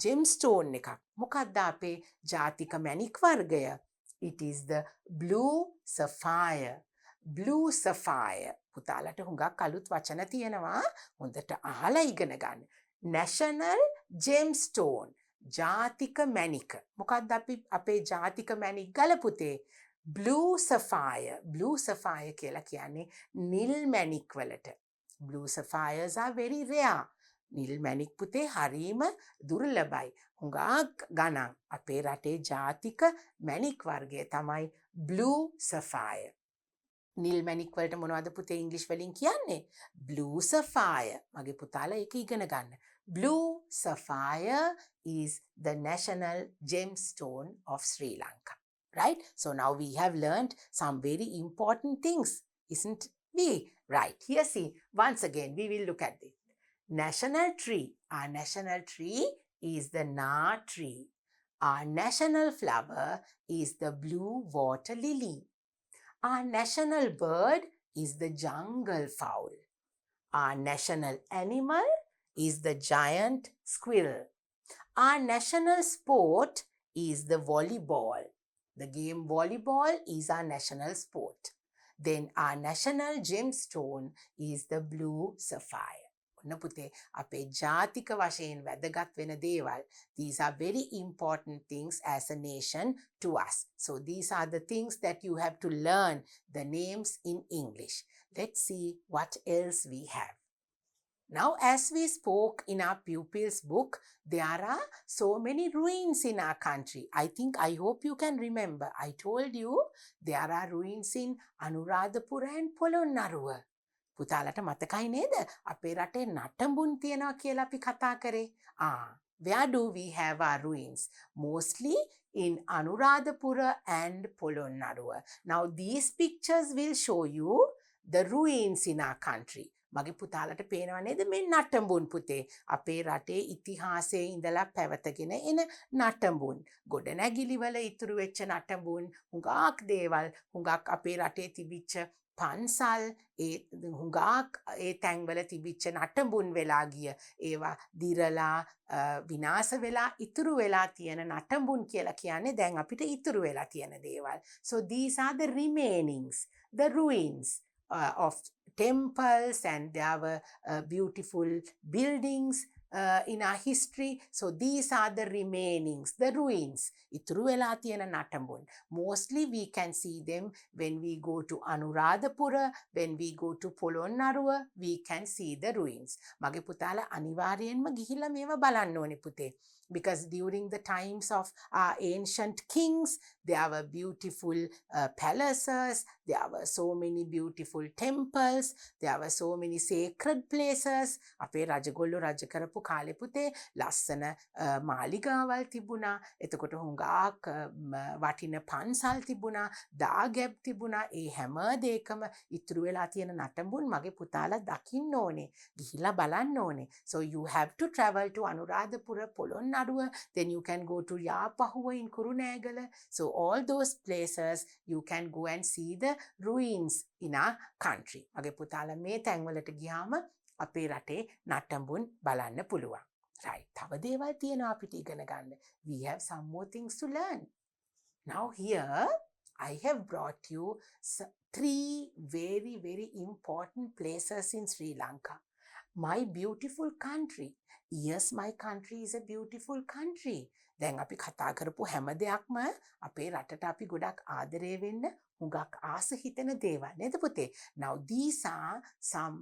gemstone එකක්. මොකක්ද අපේ ජාතික මැණික් වර්ගය? It is the blue sapphire. blue sapphire. පුතාලට හුඟක් අලුත් වචන තියෙනවා. හොඳට අහලා ඉගෙන ගන්න. national gemstone. ජාතික මැණික. මොකක්ද අපේ ජාතික මැණික් ගල පුතේ? blue sapphire. blue sapphire කියලා කියන්නේ නිල් මැණික් වලට. blue sapphires are very rare. නිල් මැණික් පුතේ හරීම දුර්ලභයි. හුඟක් ගණන්. අපේ රටේ ජාතික මැණික් වර්ගය තමයි blue sapphire. නිල් මැණික් වලට මොනවද පුතේ ඉංග්‍රීසි වලින් කියන්නේ? blue sapphire. මගේ පුතාලා ඒක ඉගෙන ගන්න. blue sapphire is the national gemstone of Sri Lanka. Right? So now we have learned some very important things, isn't we? Right. Here see, once again, we will look at this. National tree. Our national tree is the Na tree. Our national flower is the blue water lily. Our national bird is the jungle fowl. Our national animal is the giant squirrel. Our national sport is the volleyball. The game volleyball is our national sport. Then our national gemstone is the blue sapphire. ඔන්න පුතේ අපේ ජාතික වශයෙන් වැදගත් වෙන දේවල්. These are very important things as a nation to us. So these are the things that you have to learn the names in English. Let's see what else we have. Now, as we spoke in our pupils' book, there are so many ruins in our country. I hope you can remember. I told you there are ruins in Anuradhapura and Polonnaruwa. පුතාලට මතකයි නේද? අපේ රටේ නටඹුන් තියනවා කියලා අපි කතා කරේ. Where do we have our ruins? Mostly in Anuradhapura and Polonnaruwa. Now, these pictures will show you the ruins in our country. මගේ පුතාලට පේනවා නේද මේ නටඹුන් පුතේ? අපේ රටේ ඉතිහාසයේ ඉඳලා පැවතගෙන එන නටඹුන්. ගොඩනැගිලි වල ඉතුරු වෙච්ච නටඹුන්, හුඟක් දේවල්, හුඟක් අපේ රටේ තිබිච්ච පන්සල් හුඟක් ඒ තැන්වල තිබිච්ච නටඹුන් වෙලා ගිය ඒවා දිරලා විනාශ වෙලා ඉතුරු වෙලා තියෙන නටඹුන් කියලා කියන්නේ දැන් අපිට ඉතුරු වෙලා තියෙන දේවල්. So these are the remainings, the ruins of temples, and there were beautiful buildings in our history. So these are the remainings, the ruins. ඉතුරු වෙලා තියෙන නටඹුන්. Mostly we can see them when we go to Anuradhapura, when we go to Polonnaruwa, we can see the ruins. මගේ පුතාලා අනිවාර්යෙන්ම ගිහිල්ලා මේවා බලන්න ඕනේ පුතේ. Because during the times of our ancient kings, there were beautiful palaces, there were so many beautiful temples, there were so many sacred places. අපේ රජගොල්ලෝ රජ කරපු කාලේ පුතේ ලස්සන මාලිගාවල් තිබුණා. එතකොට හුඟක් වටින පන්සල් තිබුණා, දාගැබ් තිබුණා. ඒ හැම දෙයකම ඉතුරු වෙලා තියෙන නටඹුන් මගේ පුතාලා දකින්න ඕනේ. ගිහිල්ලා බලන්න ඕනේ. So you have to travel to Anuradhapura, Polonnaruwa, then you can go to Yapahuwa in Kurunegala. So all those places you can go and see the ruins in our country. මගේ පුතාලා මේ තැන්වලට ගියාම අපේ රටේ නටඹුන් බලන්න පුළුවන්. Right. තව දේවල් තියෙනවා අපිට ඉගෙන ගන්න. We have some more things to learn. Now here I have brought you 3 very, very important places in Sri Lanka. My beautiful country. Yes, my country is a beautiful country. දැන් අපි කතා කරපු හැම දෙයක්ම අපේ රටට අපි ගොඩක් ආදරය වෙන්න හුඟක් ආස හිතෙන දේවල් නේද පුතේ? Now these are some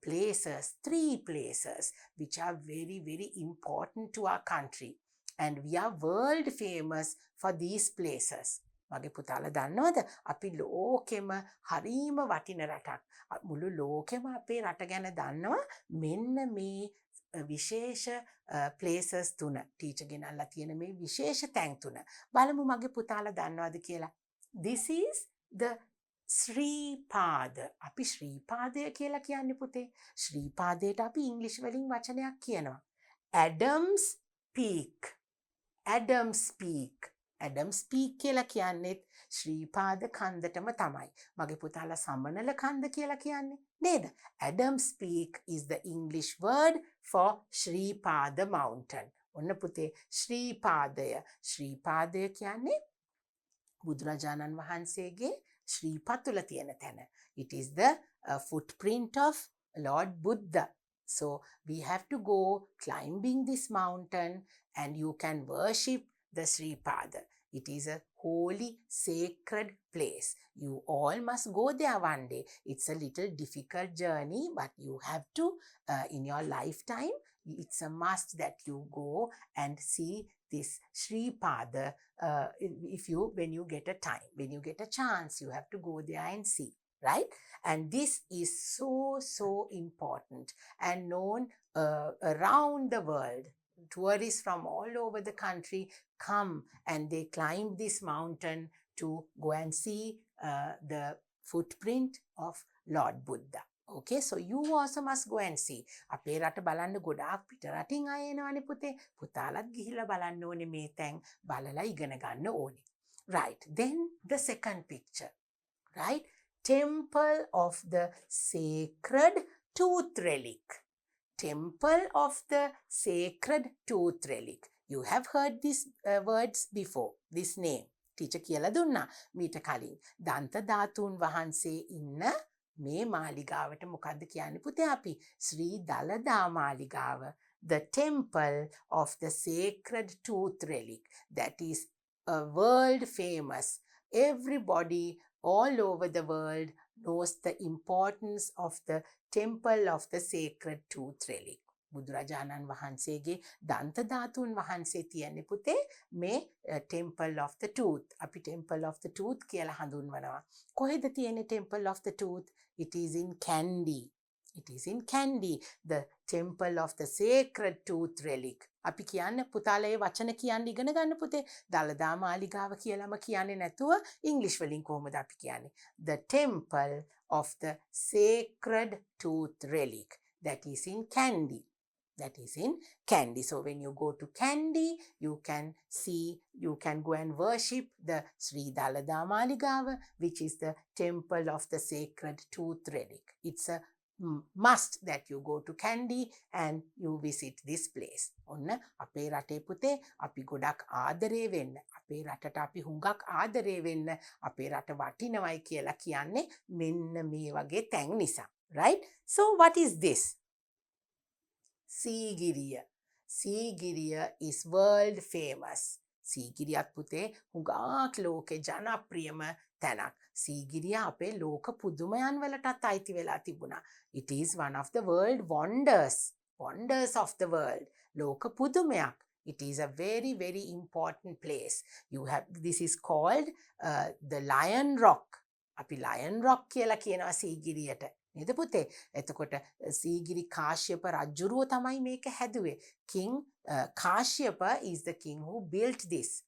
places, 3 places which are very, very important to our country, and we are world famous for these places. මගේ පුතාලා දන්නවද අපි ලෝකෙම හරීම වටින රටක්. මුළු ලෝකෙම අපේ රට ගැන දන්නවා මෙන්න මේ විශේෂ places 3. ටීචර් ගෙනල්ලා තියෙන මේ විශේෂ තැන් 3. බලමු මගේ පුතාලා දන්නවද කියලා. This is the Sri Pada. අපි ශ්‍රීපාදය කියලා කියන්නේ පුතේ. ශ්‍රීපාදයට අපි ඉංග්‍රීසි වලින් වචනයක් කියනවා. Adams Peak. Adams Peak. Adams Peak කියලා කියන්නේත් ශ්‍රීපාද කන්දටම තමයි. මගේ පුතාලා සමනල කන්ද කියලා කියන්නේ නේද? Adams Peak is the English word for Sri Pada mountain. ඔන්න පුතේ ශ්‍රීපාදය. ශ්‍රීපාදය කියන්නේ බුදුරජාණන් වහන්සේගේ ශ්‍රීපතුල තියෙන තැන. It is the footprint of Lord Buddha. So we have to go climbing this mountain and you can worship the Sripada. It is a holy, sacred place. You all must go there one day. It's a little difficult journey, but you have to, in your lifetime, it's a must that you go and see this Sripada when you get a time, when you get a chance, you have to go there and see. Right? And this is so important and known around the world. Tourists from all over the country come and they climb this mountain to go and see the footprint of Lord Buddha. Okay, so you also must go and see. අපේ රට බලන්න ගොඩාක් පිට රටින් අය එනවනේ පුතේ. පුතාලත් ගිහිල්ලා බලන්න ඕනේ මේ තැන් බලලා ඉගෙන ගන්න ඕනේ. Right, then the second picture. Right? Temple of the Sacred Tooth Relic. Temple of the Sacred Tooth Relic. You have heard these words before, this name. Teacher කියලා දුන්නා මීට කලින්. දන්ත ධාතුන් වහන්සේ ඉන්න මේ මාලිගාවට මොකද්ද කියන්නේ පුතේ අපි? ශ්‍රී දලදා මාලිගාව. The Temple of the Sacred Tooth Relic. That is a world famous. Everybody all over the world knows the importance of the Temple of the Sacred Tooth Relic. බුදුරජාණන් වහන්සේගේ දන්ත ධාතුන් වහන්සේ තියන්නේ පුතේ මේ Temple of the Tooth. අපි Temple of the Tooth කියලා හඳුන්වනවා. කොහෙද තියෙන්නේ Temple of the Tooth? It is in Kandy. It is in Kandy, the Temple of the Sacred Tooth Relic. අපි කියන්න පුතාලා ඒ වචන කියන්න ඉගෙන ගන්න පුතේ. දලදා මාලිගාව කියලාම කියන්නේ නැතුව ඉංග්‍රීසි වලින් කොහොමද අපි කියන්නේ? The Temple of the Sacred Tooth Relic. That is in Kandy. That is in Kandy. So when you go to Kandy, you can go and worship the Sri Dalada Maligawa, which is the temple of the sacred tooth relic. It's a must that you go to Kandy and you visit this place. ඔන්න අපේ රටේ පුතේ අපි ගොඩක් ආදරේ වෙන්න, අපේ රටට අපි හුඟක් ආදරේ වෙන්න, අපේ රට වටිනවයි කියලා කියන්නේ මෙන්න මේ වගේ තැන් නිසා. Right? So what is this? Sigiriya. Sigiriya is world famous. සීගිරියත් පුතේ හුඟක් ලෝකේ ජනප්‍රියම තැනක්. සීගිරිය අපේ ලෝක පුදුමයන් වලටත් අයිති වෙලා තිබුණා. It is one of the world wonders of the world. ලෝක පුදුමයක්. It is a very, very important place. This is called the Lion Rock. අපි Lion Rock කියලා කියනවා සීගිරියට. නේද පුතේ? එතකොට සීගිරි කාශ්‍යප රජුරුව තමයි මේක හැදුවේ. King Kashyapa is the king who built this.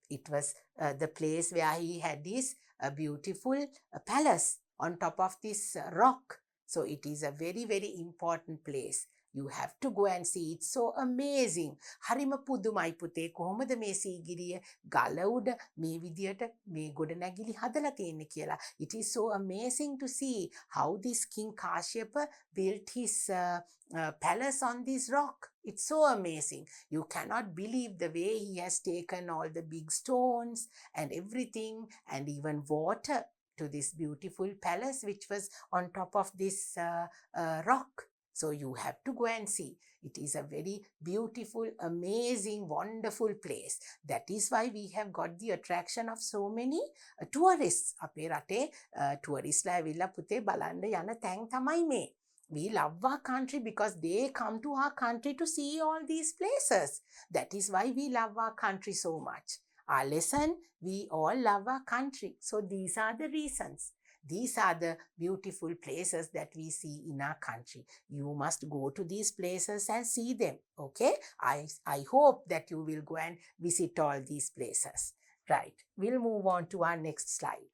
It was the place where he had this beautiful palace on top of this rock. So it is a very, very important place. You have to go and see. It's so amazing. හරිම පුදුමයි පුතේ කොහොමද මේ සීගිරිය ගල උඩ මේ විදියට මේ ගොඩනැගිලි හදලා තියෙන්නේ කියලා. It is so amazing to see how this King Kashyapa built his palace on this rock. It's so amazing. You cannot believe the way he has taken all the big stones and everything and even water to this beautiful palace which was on top of this rock. So you have to go and see. It is a very beautiful, amazing, wonderful place. That is why we have got the attraction of so many tourists. අපේ රටේ touristලා ඇවිල්ලා පුතේ බලන්න යන තැන් තමයි මේ. We love our country because they come to our country to see all these places. That is why we love our country so much. Our lesson, we all love our country. So these are the reasons. These are the beautiful places that we see in our country. You must go to these places and see them. Okay? I hope that you will go and visit all these places. Right. We'll move on to our next slide.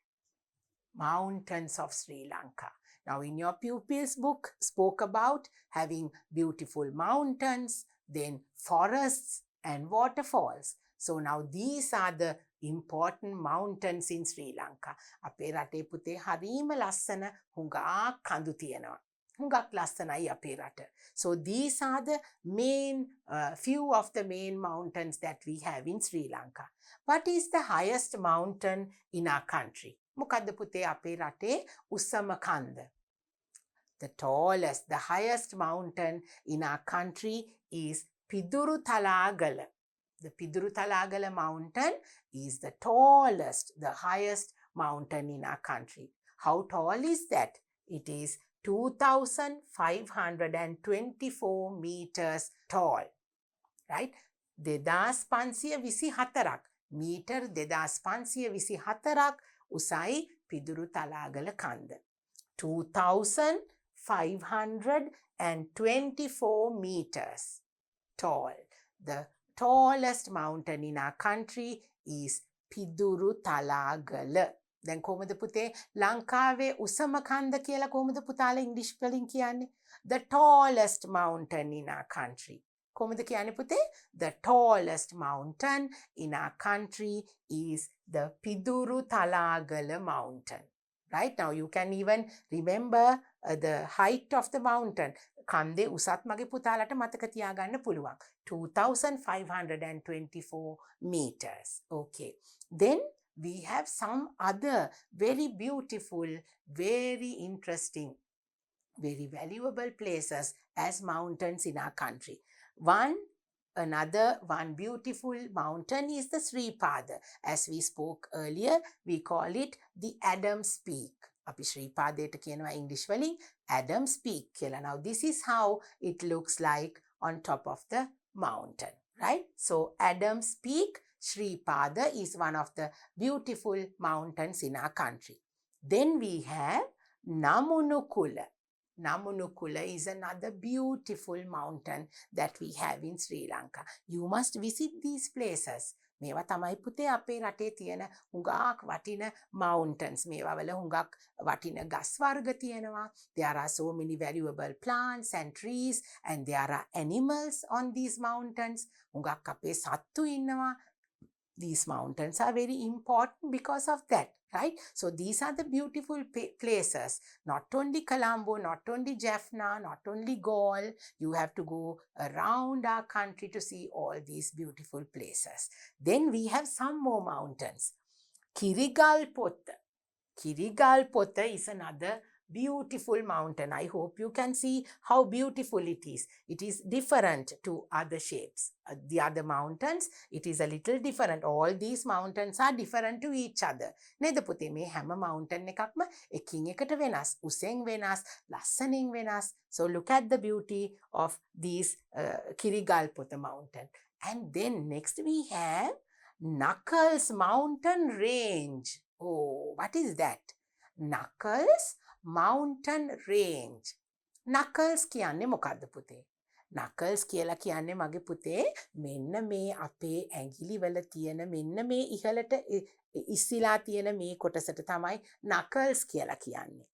Mountains of Sri Lanka. Now in your pupils book spoke about having beautiful mountains, then forests and waterfalls. So now these are the important mountains in Sri Lanka. අපේ රටේ පුතේ හරීම ලස්සන හුඟක් කඳු තියෙනවා. හුඟක් ලස්සනයි අපේ රට. So these are the main, few of the main mountains that we have in Sri Lanka. What is the highest mountain in our country? මොකද්ද පුතේ අපේ රටේ උසම කන්ද? The tallest, the highest mountain in our country is Piduru Talagala. The Piduru Talagala mountain is the tallest, the highest mountain in our country. How tall is that? It is 2,524 meters tall. Right? 2524 meter 2524 usai Piduru Talagala kanda. 2,524 meters tall. The tallest mountain in our country is Piduru Talagala. දැන් කොහොමද පුතේ ලංකාවේ උසම කන්ද කියලා කොහොමද පුතාලා ඉංග්‍රීසි වලින් කියන්නේ? The tallest mountain in our country. කොහොමද කියන්නේ පුතේ? The tallest mountain in our country is the Piduru Talagala mountain. Right? Now you can even remember the height of the mountain. කන්දේ උසත් මගේ පුතාලට මතක තියාගන්න පුළුවන්. 2,524 meters. Okay. Then we have some other very beautiful, very interesting, very valuable places as mountains in our country. One beautiful mountain is the Sri Pada. As we spoke earlier, we call it the Adam's Peak. අපි ශ්‍රීපාදයට කියනවා English වලින් Adam's Peak කියලා. Now this is how it looks like on top of the mountain, right? So Adam's Peak, Sri Pada is one of the beautiful mountains in our country. Then we have Namunukula. Namunukula is another beautiful mountain that we have in Sri Lanka. You must visit these places. මේවා තමයි පුතේ අපේ රටේ තියෙන හුඟක් වටින mountains. මේවා වල හුඟක් වටින ගස් වර්ග තියෙනවා. There are so many valuable plants and trees and there are animals on these mountains. හුඟක් අපේ සත්තු ඉන්නවා. These mountains are very important because of that, right? So these are the beautiful places. Not only Colombo, not only Jaffna, not only Gaul. You have to go around our country to see all these beautiful places. Then we have some more mountains. Kirigalpotha. Kirigalpotha is another beautiful mountain. I hope you can see how beautiful it is. It is different to other shapes. The other mountains, it is a little different. All these mountains are different to each other. නේද පුතේ මේ හැම mountain එකක්ම එකින් එකට වෙනස්. උසෙන් වෙනස්, ලස්සනින් වෙනස්. So look at the beauty of these Kirigalpotha mountain. And then next we have Knuckles mountain range. Oh, what is that? Knuckles mountain range. Knuckles කියන්නේ මොකද්ද පුතේ? Knuckles කියලා කියන්නේ මගේ පුතේ මෙන්න මේ අපේ ඇඟිලි වල තියෙන මෙන්න මේ ඉහළට ඉස්සිලා තියෙන මේ කොටසට තමයි knuckles කියලා කියන්නේ.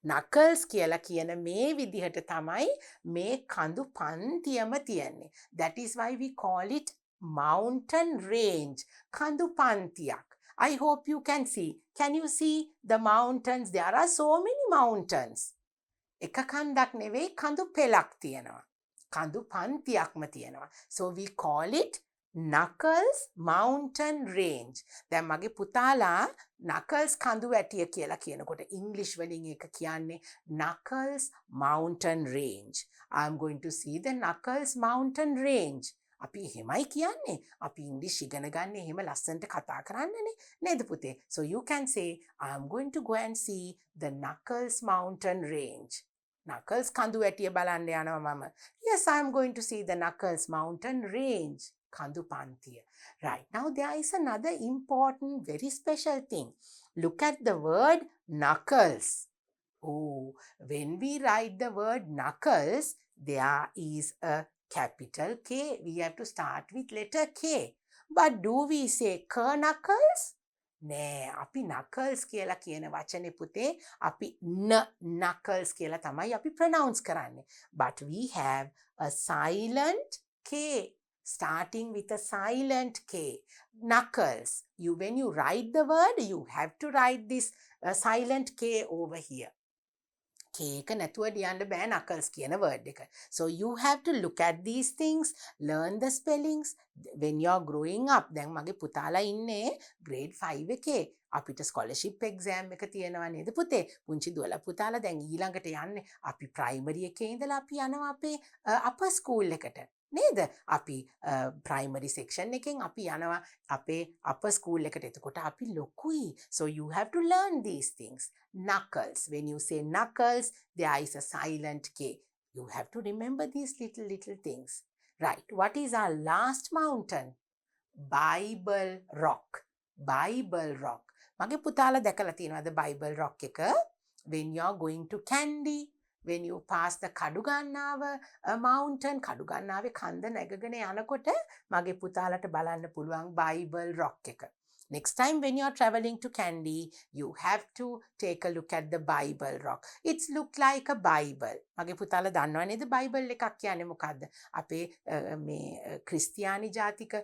Knuckles කියලා කියන මේ විදිහට තමයි මේ කඳු පන්තියම තියෙන්නේ. That is why we call it mountain range. කඳු පන්තියක්. I hope you can see. Can you see the mountains? There are so many mountains. එක කන්දක් නෙවෙයි කඳු පෙලක් තියෙනවා. කඳු පන්තියක්ම තියෙනවා. So we call it Knuckles mountain range. දැන් මගේ පුතාලා Knuckles කඳු වැටිය කියලා කියනකොට ඉංග්‍රීසි වලින් ඒක කියන්නේ Knuckles mountain range. I'm going to see the Knuckles mountain range. අපි එහෙමයි කියන්නේ. අපි ඉංග්‍රීසි ඉගෙන ගන්න එහෙම ලස්සනට කතා කරන්නනේ නේද පුතේ? So you can say I'm going to go and see the Knuckles mountain range. Knuckles කඳු වැටිය බලන්න යනවා මම. Yes, I'm going to see the Knuckles mountain range. කඳු පන්තිය. Right. Now there is another important, very special thing. Look at the word knuckles. Oh, when we write the word knuckles, there is a capital K. We have to start with letter K. But do we say knuckles? නෑ අපි knuckles කියලා කියන වචනේ පුතේ අපි knuckles කියලා තමයි අපි pronounce කරන්නේ. But we have a silent K. Starting with a silent K. Knuckles. When you write the word, you have to write this silent K over here. K එක නැතුව ලියන්න බෑ knuckles කියන word එක. So you have to look at these things, learn the spellings. When you are growing up, දැන් මගේ පුතාලා ඉන්නේ grade 5 එකේ. අපිට scholarship exam එක තියෙනවා නේද පුතේ? පුංචි දුවලා පුතාලා දැන් ඊළඟට යන්නේ අපි primary එකේ ඉඳලා අපි යනවා අපේ upper school එකට. නේද? අපි primary section එකෙන් අපි යනවා අපේ upper school එකට. එතකොට අපි ලොකුයි. So you have to learn these things. Knuckles. When you say knuckles, there is a silent K. You have to remember these little things. Right. What is our last mountain? Bible Rock. Bible Rock. මගේ පුතාලා දැකලා තියෙනවද Bible Rock එක? When you are going to Kandy, when you pass the Kadugannawa mountain, Kadugannawe කන්ද නැගගෙන යනකොට මගේ පුතාලට බලන්න පුළුවන් Bible Rock එක. Next time when you are traveling to Kandy, you have to take a look at the Bible Rock. It's look like a Bible. මගේ පුතාලා දන්නව නේද Bible එකක් කියන්නේ මොකද්ද? අපේ මේ ක්‍රිස්තියානි ජාතික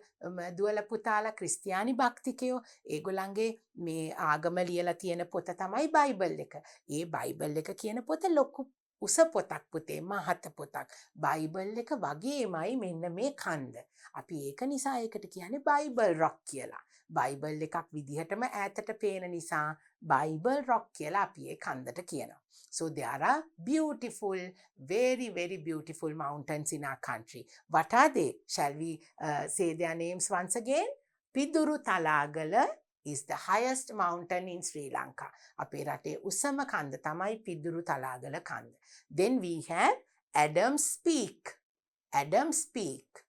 දුවලා පුතාලා ක්‍රිස්තියානි භක්තිකයෝ ඒගොල්ලන්ගේ මේ ආගම ලියලා තියෙන පොත තමයි Bible එක. ඒ Bible එක කියන පොත ලොකු උස පොතක් පුතේ මහත පොතක්. බයිබල් එක වගේමයි මෙන්න මේ කන්ද. අපි ඒක නිසා ඒකට කියන්නේ බයිබල් රොක් කියලා. බයිබල් එකක් විදිහටම ඈතට පේන නිසා බයිබල් රොක් කියලා අපි ඒ කන්දට කියනවා. So there are beautiful, very beautiful mountains in our country. What are they? Shall we say their names once again? Piduru Talagala is the highest mountain in Sri Lanka. අපේ රටේ උසම කන්ද තමයි පිදුරු තලාගල කන්ද. Then we have Adams Peak. Adams Peak.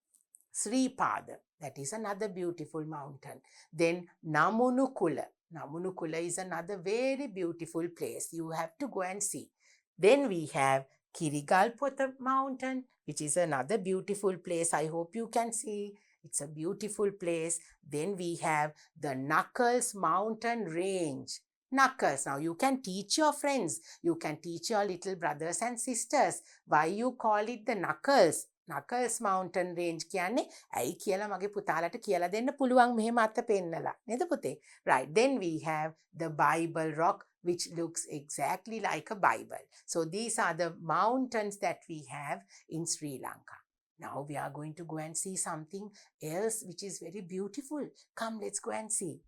Sripada. That is another beautiful mountain. Then Namunukula. Namunukula is another very beautiful place. You have to go and see. Then we have Kirigalpotha mountain, which is another beautiful place. I hope you can see. It's a beautiful place. Then we have the Knuckles Mountain Range. Knuckles. Now you can teach your friends, you can teach your little brothers and sisters why you call it the Knuckles. Knuckles Mountain Range කියන්නේ ඇයි කියලා මගේ පුතාලට කියලා දෙන්න පුළුවන් මෙහෙම අත පෙන්නලා නේද පුතේ? Right. Then we have the Bible Rock, which looks exactly like a Bible. So these are the mountains that we have in Sri Lanka. Now we are going to go and see something else which is very beautiful. Come, let's go and see.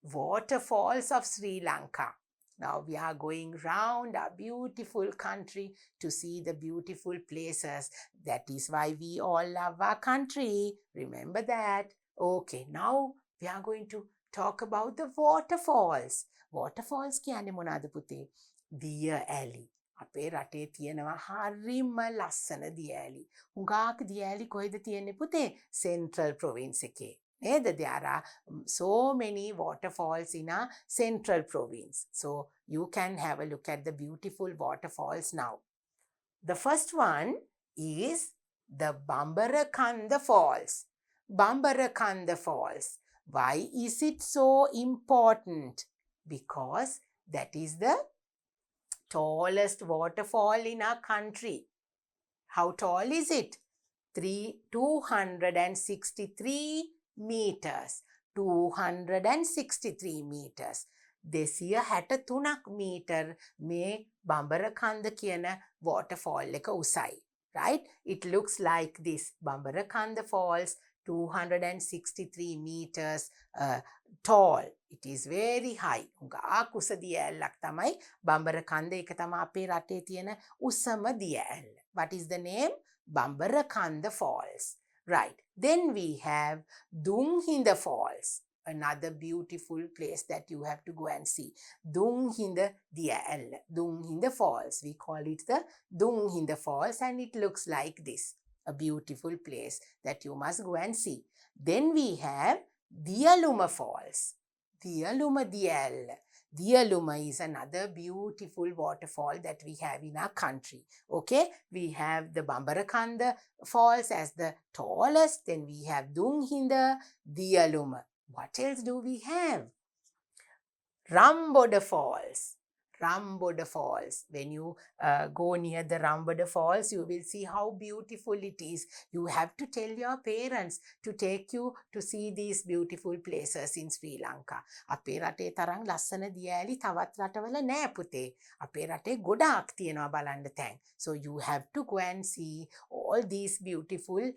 Waterfalls of Sri Lanka. Now we are going round our beautiful country to see the beautiful places. That is why we all love our country. Remember that. Okay, now we are going to talk about the waterfalls. Waterfalls කියන්නේ මොනවාද පුතේ? Deer Alley. අපේ රටේ තියෙනවා හරිම ලස්සන දියඇලි. හුඟක් දියඇලි කොහෙද තියෙන්නේ පුතේ? Central Province එකේ. There are so many waterfalls in our Central Province. So you can have a look at the beautiful waterfalls now. The first one is the Bambarakanda Falls. Bambarakanda Falls. Why is it so important? Because that is the tallest waterfall in our country. How tall is it? 263 meters. 263 meters. 263 meter මේ බඹරකන්ද කියන waterfall එක උසයි. Right? It looks like this. Bambarakanda Falls, 263 meters tall. It is very high. උඟාක් උස දියඇල්ලක් තමයි බම්බරකන්ද. ඒක තමයි අපේ රටේ තියෙන උසම දියඇල්ල. What is the name? Bambarakanda Falls. Right. Then we have Dunghinda Falls. Another beautiful place that you have to go and see. Dunghinda Diyal. Dunghinda Falls. We call it the Dunghinda Falls and it looks like this. A beautiful place that you must go and see. Then we have Diyaluma Falls. Diyaluma Diyal. Diyaluma is another beautiful waterfall that we have in our country. Okay, we have the Bambarakanda Falls as the tallest. Then we have Dunghinda, Diyaluma. What else do we have? Ramboda Falls. Ramboda Falls. When you go near the Ramboda Falls, you will see how beautiful it is. You have to tell your parents to take you to see these beautiful places in Sri Lanka. අපේ රටේ තරම් ලස්සන දියඇලි තවත් රටවල නෑ පුතේ. අපේ රටේ ගොඩාක් තියෙනවා බලන්න තැන්. So you have to go and see all these beautiful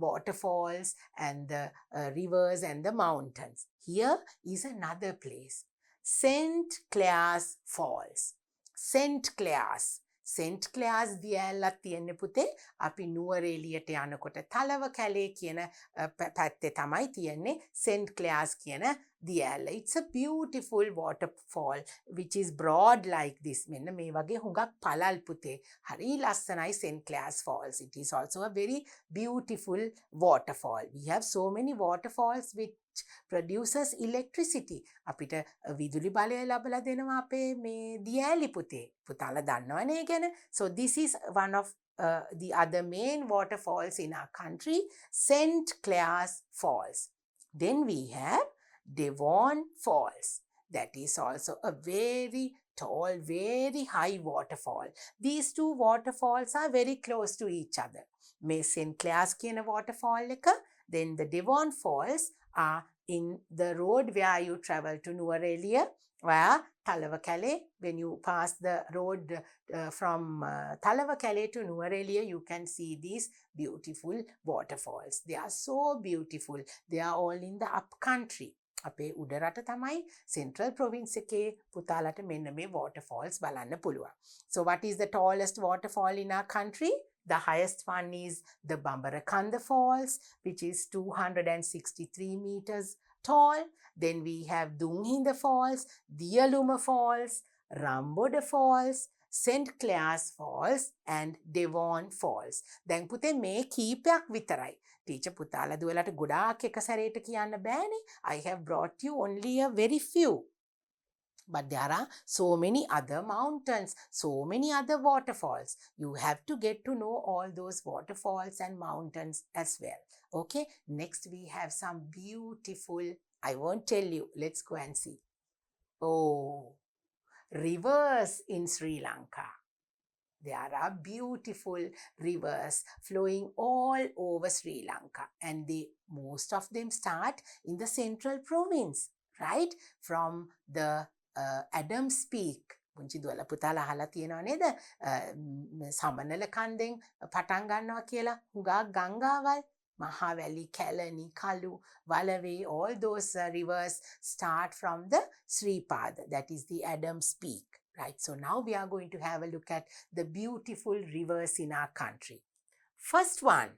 waterfalls and the rivers and the mountains. Here is another place. St. Clair's Falls. St. Clair's. St. Clair's දියඇල්ලක් තියෙන්නේ පුතේ. අපි නුවරඑළියට යනකොට තලව කැලේ කියන පැත්තේ තමයි තියෙන්නේ St. Clair's කියන දියඇල්ල. It's a beautiful waterfall which is broad like this. මෙන්න මේ වගේ හුඟක් පළල් පුතේ. හරි ලස්සනයි St. Clair's Falls. It is also a very beautiful waterfall. We have so many waterfalls which produces electricity. අපිට විදුලි බලය ලබලා දෙනවා අපේ මේ දියඇලි පුතේ. පුතාලා දන්නවනේ ඒ ගැන. So this is one of the other main waterfalls in our country, St. Clair's Falls. Then we have Devon Falls. That is also a very tall, very high waterfall. These two waterfalls are very close to each other. May St. Clair's කියන waterfall එක, then the Devon Falls are in the road where you travel to Nuwara via Talawakale. When you pass the road from Talawakale to Nuwara, you can see these beautiful waterfalls. They are so beautiful. They are all in the up country. අපේ උඩරට තමයි Central Province එකේ පුතාලට මෙන්න මේ waterfalls බලන්න පුළුවන්. So what is the tallest waterfall in our country? The highest one is the Bambarakanda Falls, which is 263 meters tall. Then we have Dunghinda Falls, Diyaluma Falls, Ramboda Falls, St. Clair's Falls and Devon Falls. දැන් පුතේ මේ කීපයක් විතරයි. Teacher පුතාලා දුවලට ගොඩාක් එක සැරේට කියන්න බෑනේ. I have brought you only a very few. But there are so many other mountains, so many other waterfalls. You have to get to know all those waterfalls and mountains as well. Okay, next we have some beautiful, I won't tell you, let's go and see. Oh, rivers in Sri Lanka. There are beautiful rivers flowing all over Sri Lanka, and most of them start in the central province, right? From the Adams Peak. පුංචි දුවල පුතාලා අහලා තියෙනව නේද? සමනල කන්දෙන් පටන් ගන්නවා කියලා. හුඟක් ගංගාවල්, Mahavali, Kalani, Kalu, Valave, all those rivers start from the Sripada, that is the Adams Peak. Right, so now we are going to have a look at the beautiful rivers in our country. First one,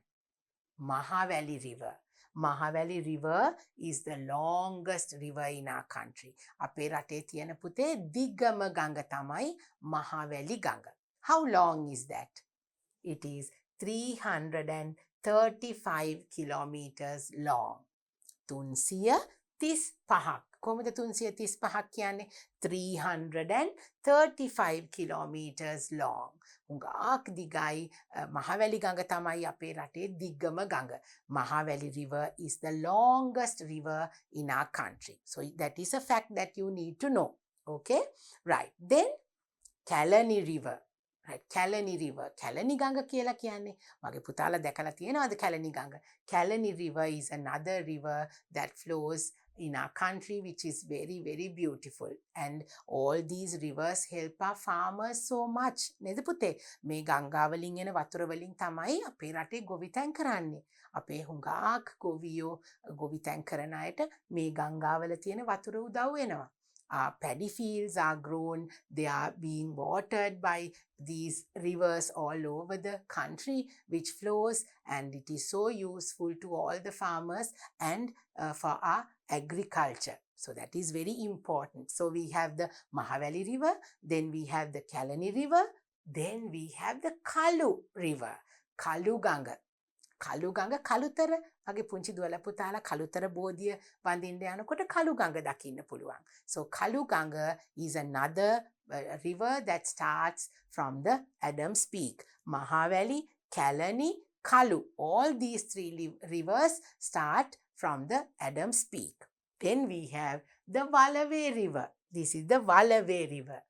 Mahavali River. Mahavali River is the longest river in our country. අපේ රටේ තියෙන පුතේ දිග්ගම ගඟ තමයි Mahavali ගඟ. How long is that? It is 335 kilometers long. 335. කොහොමද 335ක් කියන්නේ? 335 kilometers long. හුඟක් දිගයි. මහවැලි ගඟ තමයි අපේ රටේ දිග්ගම ගඟ. Mahavali River is the longest river in our country. So that is a fact that you need to know. Okay? Right. Then Kalani River. Right, Kalani River. Kalani ගඟ කියලා කියන්නේ මගේ පුතාලා දැකලා තියෙනවද Kalani ගඟ? Kalani River is another river that flows in our country, which is very, very beautiful. And all these rivers help our farmers so much. නේද පුතේ? මේ ගංගාවලින් එන වතුර වලින් තමයි අපේ රටේ ගොවිතැන් කරන්නේ. අපේ හුඟක් ගොවියෝ ගොවිතැන් කරන අයට මේ ගංගාවල තියෙන වතුර උදව් වෙනවා. Paddy fields are grown, they are being watered by these rivers all over the country, which flows, and it is so useful to all the farmers and for our agriculture. So that is very important. So we have the Mahavali River, then we have the Kalani River, then we have the Kalu River, Kalu Ganga. කළු ගඟ කළුතර වගේ පුංචි දුවල පුතාලා කළුතර බෝධිය වඳින්න යනකොට කළු ගඟ දකින්න පුළුවන්. So කළු ගඟ is another river that starts from the Adams Peak. Mahavali, Kalani, Kalu. All these three rivers start from the Adams Peak. Then we have the Valave River. This is the Valave River.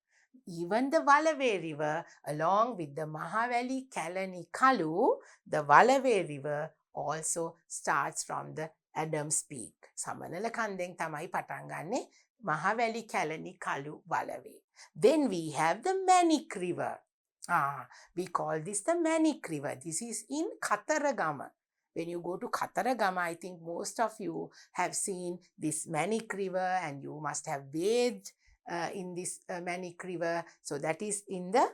Even the Valave River, along with the Mahavali, Kalani, Kalu, the Valave River also starts from the Adams Peak. Samanala Kandeng Tamai Patangane, Mahavali, Kalani, Kalu, Valave. Then we have the Manik River. We call this the Manik River. This is in Kataragama. When you go to Kataragama, I think most of you have seen this Manik River and you must have bathed in this Manik River. So that is in the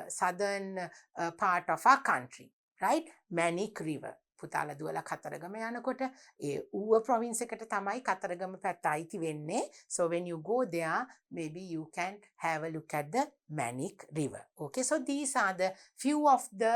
southern part of our country, right? Manik River. පුතාලා දුවලා කතරගම යනකොට ඒ ඌව province එකට තමයි කතරගම පැත්ත අයිති වෙන්නේ. So when you go there, maybe you can have a look at the Manik River. Okay, so these are the few of the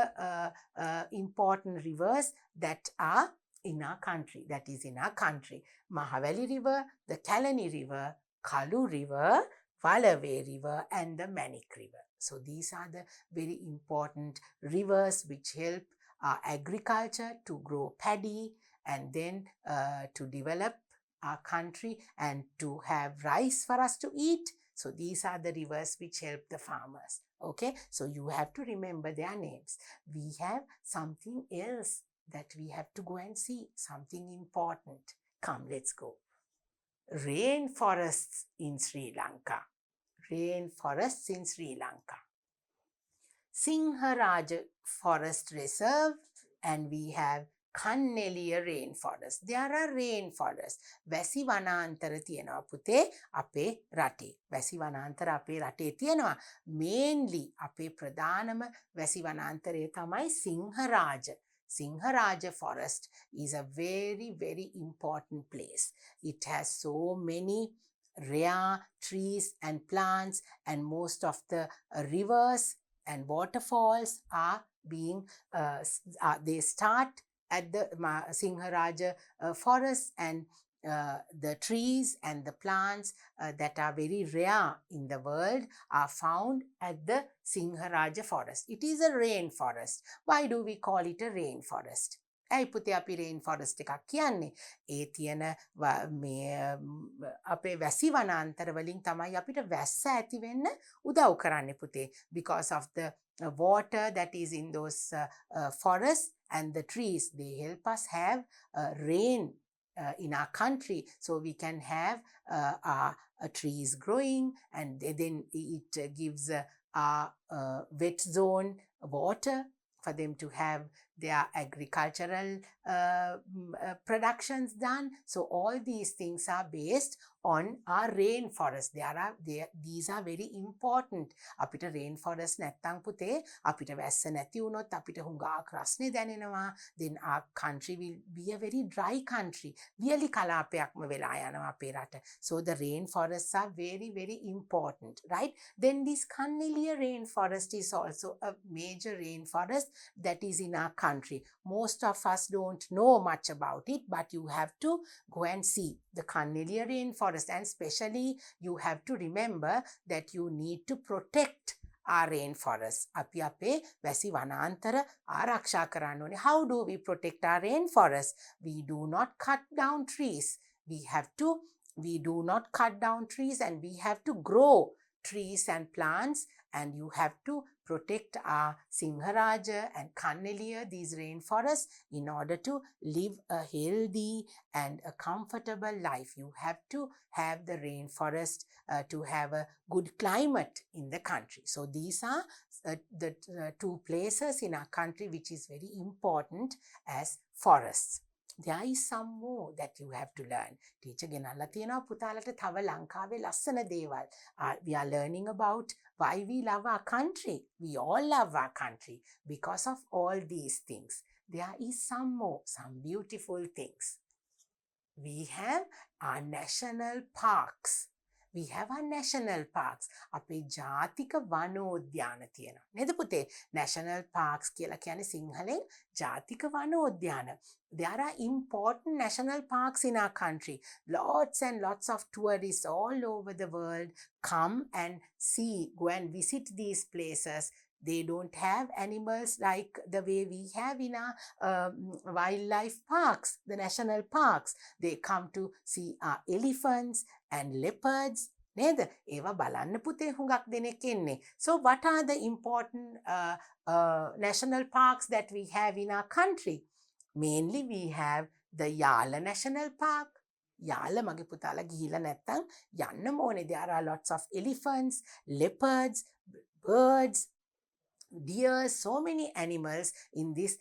important rivers that are in our country, that is in our country. Mahavali River, the Kalani River, Kalu River, Valave River and the Manik River. So these are the very important rivers which help our agriculture to grow paddy and then to develop our country and to have rice for us to eat. So these are the rivers which help the farmers. Okay, so you have to remember their names. We have something else that we have to go and see, something important. Come, let's go. Rainforests in Sri Lanka. Rainforests in Sri Lanka. Sinharaja Forest Reserve and we have Kanneliya Rainforest. There are rainforests. වැසි වනාන්තර තියෙනවා පුතේ අපේ රටේ. වැසි වනාන්තර අපේ රටේ තියෙනවා. Mainly අපේ ප්‍රධානම වැසි වනාන්තරය තමයි Sinharaja. Sinharaja Forest is a very, very important place. It has so many rare trees and plants and most of the rivers and waterfalls are being, they start at the Sinharaja forest and the trees and the plants that are very rare in the world are found at the Singharaja forest. It is a rainforest. Why do we call it a rainforest? ඇයි පුතේ අපි rain forest එකක් කියන්නේ? ඒ තියෙන මේ අපේ වැසි වනාන්තර වලින් තමයි අපිට වැස්ස ඇති වෙන්න උදව් කරන්නේ පුතේ. Because of the water that is in those forests and the trees, they help us have rain in our country, so we can have our trees growing, and then it gives our wet zone water for them to have their agricultural productions done. So all these things are based on our rainforest. These are very important. අපිට rainforest නැත්තම් පුතේ අපිට වැස්ස නැති වුණොත් අපිට හුඟක් රස්නේ දැනෙනවා. Then our country will be a very dry country. වියලි කලාපයක්ම වෙලා යනවා අපේ රට. So the rainforests are very, very important, right? Then this Kanneliya rainforest is also a major rainforest that is in our country. Most of us don't know much about it, but you have to go and see the Kanneliya rainforest, and especially you have to remember that you need to protect our rainforest. අපි අපේ වැසි වනාන්තර ආරක්ෂා කරන්න ඕනේ. How do we protect our rainforest? We do not cut down trees. We do not cut down trees, and we have to grow trees and plants, and you have to protect our Singharaja and Kanneliya, these rainforests, in order to live a healthy and a comfortable life. You have to have the rainforest to have a good climate in the country. So these are the two places in our country which is very important as forests. There is some more that you have to learn. Teacher ගෙනල්ලා තියෙනවා පුතාලට තව ලංකාවේ ලස්සන දේවල්. We are learning about why we love our country. We all love our country because of all these things. There is some more, some beautiful things. We have our national parks. We have our national parks. අපේ ජාතික වනෝද්‍යාන තියෙනවා. නේද පුතේ? National parks කියලා කියන්නේ සිංහලෙන් ජාතික වනෝද්‍යාන. There are important national parks in our country. Lots and lots of tourists all over the world come and see, go and visit these places. They don't have animals like the way we have in our wildlife parks, the national parks. They come to see our elephants and leopards. නේද? ඒවා බලන්න පුතේ හුඟක් දෙනෙක් එන්නේ. So what are the important national parks that we have in our country? Mainly we have the Yala National Park. Yala මගේ පුතාලා ගිහිලා නැත්තම් යන්නම ඕනේ. There are lots of elephants, leopards, birds, deer, so many animals in this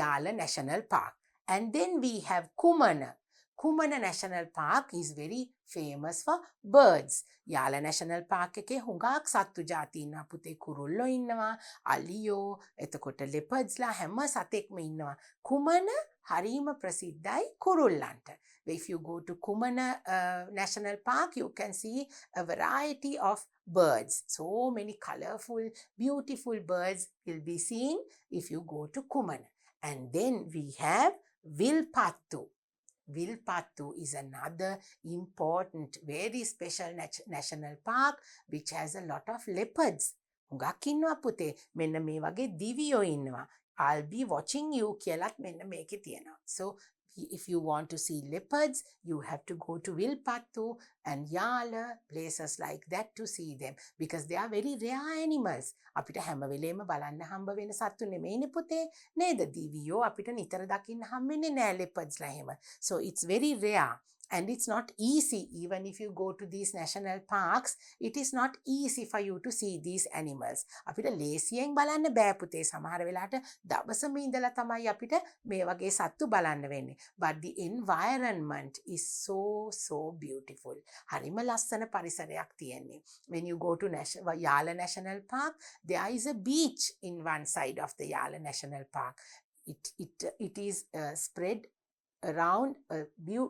Yala National Park. And then we have Kumana. Kumana National Park is very famous for birds. Yala National Park එකේ හුඟක් සත්තු ජාති ඉන්නවා පුතේ. කුරුල්ලෝ ඉන්නවා, අලියෝ, එතකොට leopardsලා හැම සතෙක්ම ඉන්නවා. Kumana හරීම ප්‍රසිද්ධයි කුරුල්ලන්ට. If you go to Kumana National Park, you can see a variety of birds. So many colorful, beautiful birds will be seen if you go to Kumana. And then we have Vilpattu. Vilpattu is another important, very special national park which has a lot of leopards. හුඟක් ඉන්නවා පුතේ. මෙන්න මේ වගේ දිවියෝ ඉන්නවා. I'll be watching you කියලත් මෙන්න මේකේ තියෙනවා. So if you want to see leopards, you have to go to Vilpattu and Yala, places like that to see them, because they are very rare animals. අපිට හැම වෙලේම බලන්න හම්බ වෙන සත්තු නෙමෙයිනේ පුතේ. නේද? දිවියෝ අපිට නිතර දකින්න හම්බෙන්නේ නෑ leopardsලා එහෙම. So it's very rare. And it's not easy, even if you go to these national parks, it is not easy for you to see these animals. අපිට ලේසියෙන් බලන්න බෑ පුතේ. සමහර වෙලාවට දවසම ඉඳලා තමයි අපිට මේ වගේ සත්තු බලන්න වෙන්නේ. But the environment is so beautiful. හරිම ලස්සන පරිසරයක් තියෙන්නේ. When you go to Yala National Park, there is a beach in one side of the Yala National Park. It is spread around a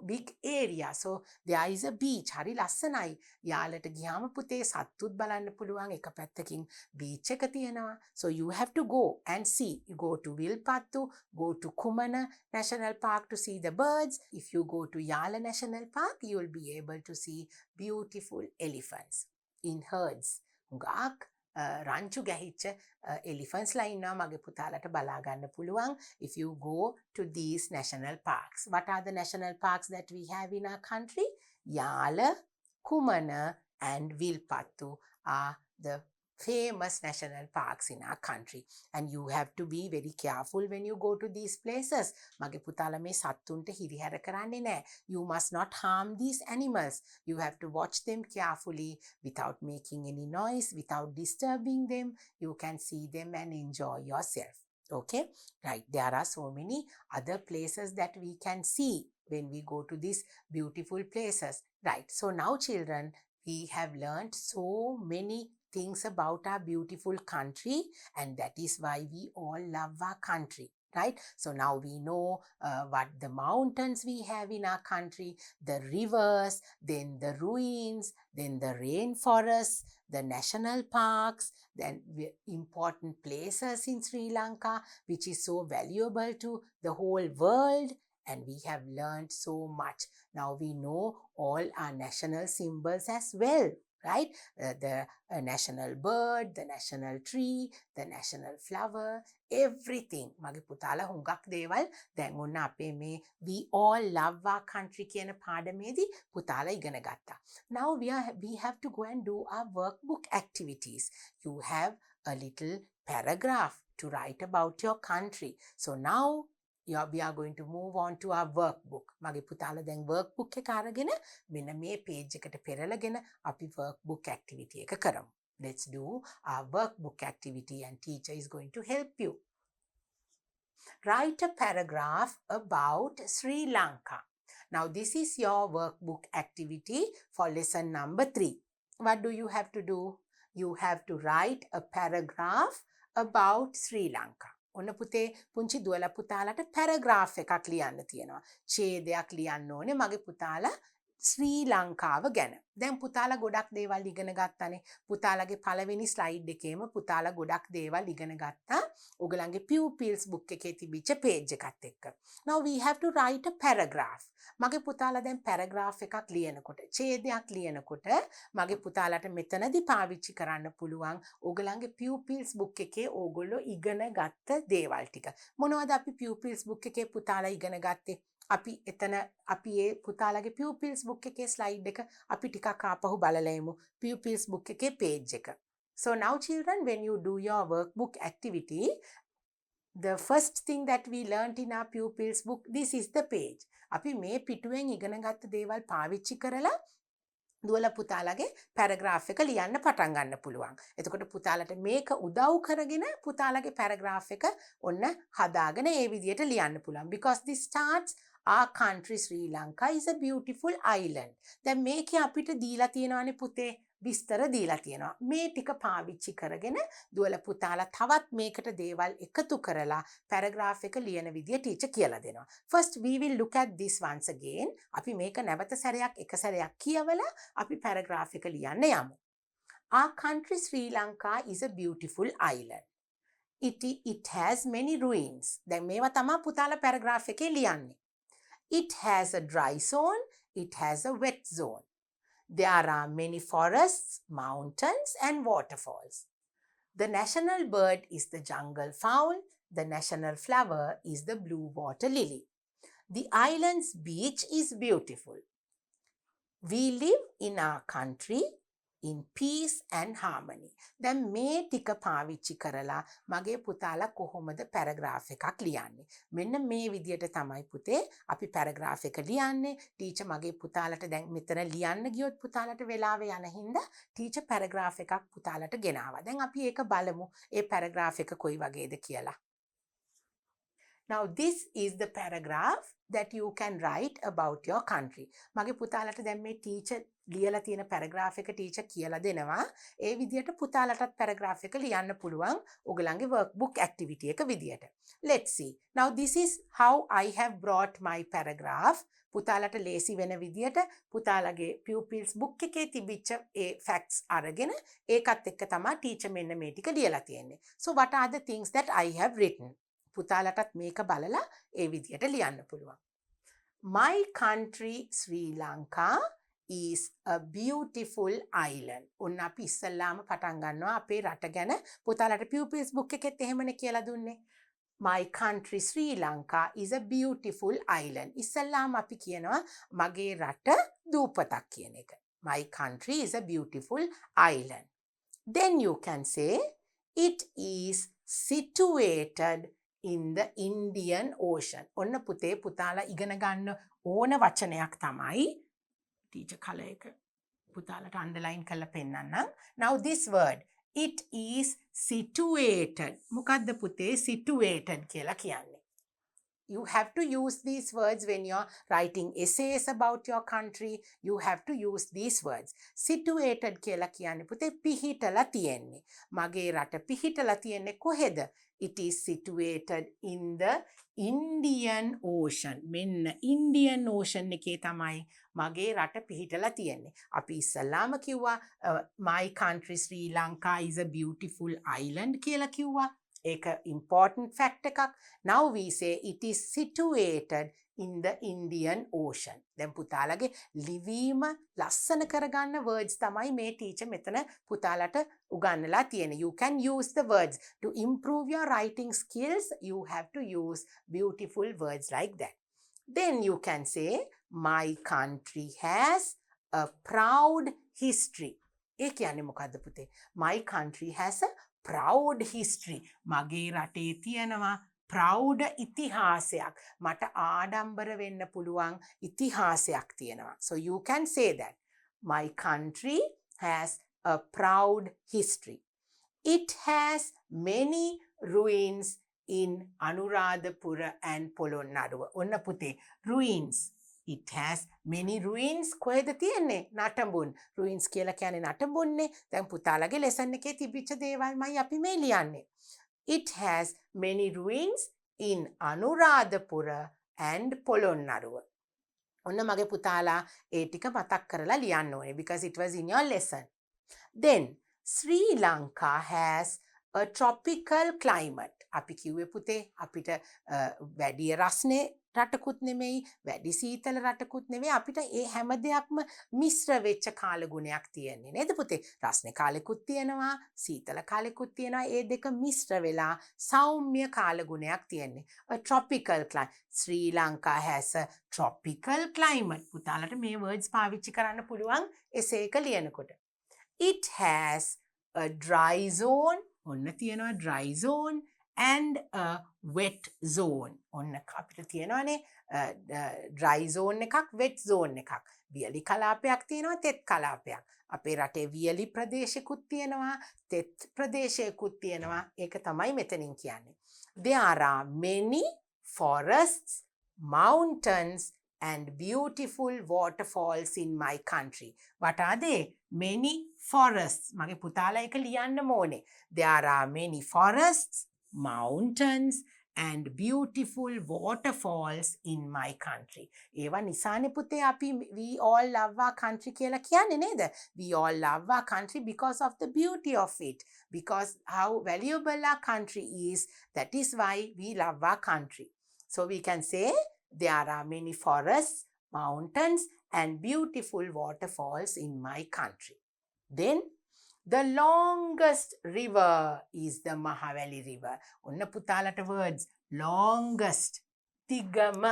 big area. So there is a beach. හරි ලස්සනයි. යාලට ගියාම පුතේ සත්තුත් බලන්න පුළුවන්. එක පැත්තකින් beach එක තියෙනවා. So you have to go and see. You go to Vilpattu, go to Kumana National Park to see the birds. If you go to Yala National Park, you will be able to see beautiful elephants in herds. හුඟක් රංචු ගැහිච්ච elephants ලා ඉන්නවා මගේ පුතාලට බලා ගන්න පුළුවන් if you go to these national parks. What are the national parks that we have in our country? Yala, Kumana and Vilpattu are the famous national parks in our country, and you have to be very careful when you go to these places. මගේ පුතාලා මේ සත්තුන්ට හිරිහැර කරන්නේ නැහැ. You must not harm these animals. You have to watch them carefully without making any noise, without disturbing them. You can see them and enjoy yourself. Okay, right. There are so many other places that we can see when we go to these beautiful places. Right. So now children, we have learned so many things about our beautiful country, and that is why we all love our country, right? So now we know what the mountains we have in our country, the rivers, then the ruins, then the rainforests, the national parks, then important places in Sri Lanka which is so valuable to the whole world. And we have learned so much. Now we know all our national symbols as well, right? The national bird, the national tree, the national flower, everything. මගේ පුතාලා හුඟක් දේවල් දැන් ඔන්න අපේ මේ we all love our country කියන පාඩමේදී පුතාලා ඉගෙන ගත්තා. Now we have to go and do our workbook activities. You have a little paragraph to write about your country. So now we are going to move on to our workbook. මගේ පුතාලා දැන් workbook එක අරගෙන මෙන්න මේ page එකට පෙරලගෙන අපි workbook activity එක කරමු. Let's do our workbook activity and teacher is going to help you. Write a paragraph about Sri Lanka. Now this is your workbook activity for lesson number 3. What do you have to do? You have to write a paragraph about Sri Lanka. ඔන්න පුතේ පුංචි දුවලා පුතාලට paragraph එකක් ලියන්න තියෙනවා. ඡේදයක් ලියන්න ඕනේ මගේ පුතාලා ශ්‍රී ලංකාව ගැන. දැන් පුතාලා ගොඩක් දේවල් ඉගෙන ගත්තානේ. පුතාලගේ පළවෙනි ස්ලයිඩ් එකේම පුතාලා ගොඩක් දේවල් ඉගෙන ගත්තා. ඔයගලන්ගේ pupils book එකේ තිබිච්ච page එකත් එක්ක. Now we have to write a paragraph. මගේ පුතාලා දැන් පැරග්‍රාෆ් එකක් ලියනකොට, ඡේදයක් ලියනකොට මගේ පුතාලට මෙතනදී පාවිච්චි කරන්න පුළුවන් ඔයගලන්ගේ pupils book එකේ ඕගොල්ලෝ ඉගෙන ගත්ත දේවල් ටික. මොනවද අපි pupils book එකේ පුතාලා ඉගෙන ගත්තේ? අපි ඒ පුතාලගේ pupils book එකේ slide එක අපි ටිකක් ආපහු බලලා එමු. pupils book එකේ page එක. So now children, when you do your workbook activity, the first thing that we learnt in our pupils book, this is the page. අපි මේ පිටුවෙන් ඉගෙන ගත්ත දේවල් පාවිච්චි කරලා දුවලා පුතාලගේ පැරග්‍රාෆ් එක ලියන්න පටන් ගන්න පුළුවන්. එතකොට පුතාලට මේක උදව් කරගෙන පුතාලගේ පැරග්‍රාෆ් එක ඔන්න හදාගෙන ඒ විදිහට ලියන්න පුළුවන්. Because this starts our country Sri Lanka is a beautiful island. දැන් මේකේ අපිට දීලා තියෙනවානේ පුතේ විස්තර දීලා තියෙනවා. මේ ටික පාවිච්චි කරගෙන දුවලා පුතාලා තවත් මේකට දේවල් එකතු කරලා පැරග්‍රාෆ් එක ලියන විදිය ටීචර් කියලා දෙනවා. First we will look at this once again. අපි මේක නැවත සැරයක් එක සැරයක් කියවලා අපි පැරග්‍රාෆ් එක ලියන්න යමු. Our country Sri Lanka is a beautiful island. It has many ruins. දැන් මේවා තමයි පුතාලා පැරග්‍රාෆ් එකේ ලියන්නේ. It has a dry zone. It has a wet zone. There are many forests, mountains, and waterfalls. The national bird is the jungle fowl. The national flower is the blue water lily. The island's beach is beautiful. We live in our country in peace and harmony. දැන් මේ ටික පාවිච්චි කරලා මගේ පුතාලා කොහොමද paragraph එකක් ලියන්නේ? මෙන්න මේ විදියට තමයි පුතේ අපි පැරග්‍රාෆ් එක ලියන්නේ. ටීචර් මගේ පුතාලට දැන් මෙතන ලියන්න ගියොත් පුතාලට වෙලාව යන හින්දා ටීචර් පැරග්‍රාෆ් එකක් පුතාලට ගෙනාවා. දැන් අපි ඒක බලමු. ඒ පැරග්‍රාෆ් එක කොයි වගේද කියලා. Now this is the paragraph that you can write about your country. මගේ පුතාලට දැන් මේ ටීචර් ලියලා තියෙන පැරග්‍රාෆ් එක ටීචර් කියලා දෙනවා. ඒ විදිහට පුතාලටත් පැරග්‍රාෆ් එක ලියන්න පුළුවන් ඔයගලන්ගේ workbook activity එක විදිහට. Let's see. Now this is how I have brought my paragraph. පුතාලට ලේසි වෙන විදිහට පුතාලගේ pupils book එකේ තිබිච්ච ඒ facts අරගෙන ඒකත් එක්ක තමයි ටීචර් මෙන්න මේ ටික ලියලා තියෙන්නේ. So what are the things that I have written? පුතාලටත් මේක බලලා ඒ විදිහට ලියන්න පුළුවන්. My country Sri Lanka is a beautiful island. ඔන්න අපි ඉස්සල්ලාම පටන් ගන්නවා අපේ රට ගැන. පුතාලට pupils book එකෙත් එහෙමනේ කියලා දුන්නේ. My country Sri Lanka is a beautiful island. ඉස්සල්ලාම අපි කියනවා මගේ රට දූපතක් කියන එක. My country is a beautiful island. Then you can say it is situated in the Indian Ocean. ඔන්න පුතේ පුතාලා ඉගෙන ගන්න ඕන වචනයක් තමයි ටීචර් කලර් එක පුතාලට අන්ඩර්ලයින් කරලා පෙන්නන්නම්. Now this word, it is situated. මොකද්ද පුතේ situated කියලා කියන්නේ? You have to use these words when you're writing essays about your country. You have to use these words. Situated කියලා කියන්නේ පුතේ පිහිටලා තියෙන්නේ. මගේ රට පිහිටලා තියෙන්නේ කොහෙද? It is situated in the Indian Ocean. මෙන්න Indian Ocean එකේ තමයි මගේ රට පිහිටලා තියෙන්නේ. අපි ඉස්සල්ලාම කිව්වා my country Sri Lanka is a beautiful island කියලා කිව්වා. ඒක important fact එකක්. Now we say it is situated in the Indian Ocean. දැන් පුතාලගේ ලිවීම ලස්සන කරගන්න words තමයි මේ teacher මෙතන පුතාලට උගන්වලා තියෙන්නේ. You can use the words to improve your writing skills. You have to use beautiful words like that. Then you can say my country has a proud history. ඒ කියන්නේ මොකද්ද පුතේ? My country has a proud history. මගේ රටේ තියෙනවා proud ඉතිහාසයක්. මට ආඩම්බර වෙන්න පුළුවන් ඉතිහාසයක් තියෙනවා. So you can say that. My country has a proud history. It has many ruins in Anuradhapura and Polonnaruwa. ඔන්න පුතේ ruins. It has many ruins. කොහෙද තියෙන්නේ? නටඹුන්. ruins කියලා කියන්නේ නටඹුන්නේ. දැන් පුතාලගේ lesson එකේ තිබිච්ච දේවල්මයි අපි මේ ලියන්නේ. It has many ruins in Anuradhapura and Polonnaruwa. ඔන්න මගේ පුතාලා ඒ ටික මතක් කරලා ලියන්න ඕනේ because it was in your lesson. Then Sri Lanka has a tropical climate. අපි කිව්වේ පුතේ අපිට වැඩි රස්නේ රටකුත් නෙමෙයි වැඩි සීතල රටකුත් නෙමෙයි අපිට ඒ හැම දෙයක්ම මිශ්‍ර වෙච්ච කාලගුණයක් තියෙන්නේ නේද පුතේ? රස්නේ කාලෙකුත් තියෙනවා සීතල කාලෙකුත් තියෙනවා ඒ දෙක මිශ්‍ර වෙලා සෞම්‍ය කාලගුණයක් තියෙන්නේ. A tropical climate. Sri Lanka has a tropical climate. පුතාලට මේ words පාවිච්චි කරන්න පුළුවන් essay එක ලියනකොට. It has a dry zone. ඔන්න තියෙනවා dry zone and a wet zone. ඔන්න අපිට තියෙනවානේ dry zone එකක් wet zone එකක්. වියලි කලාපයක් තියෙනවා තෙත් කලාපයක්. අපේ රටේ වියලි ප්‍රදේශකුත් තියෙනවා තෙත් ප්‍රදේශයකුත් තියෙනවා. ඒක තමයි මෙතනින් කියන්නේ. There are many forests, mountains and beautiful waterfalls in my country. What are they? Many forests. මගේ පුතාලා එක ලියන්න ඕනේ. There are many forests, mountains and beautiful waterfalls in my country. ඒවා නිසානේ පුතේ අපි we all love our country කියලා කියන්නේ නේද? We all love our country because of the beauty of it. Because how valuable our country is, that is why we love our country. So we can say there are many forests, mountains and beautiful waterfalls in my country. Then the longest river is the Mahaveli River. ඔන්න පුතාලට words longest තිගම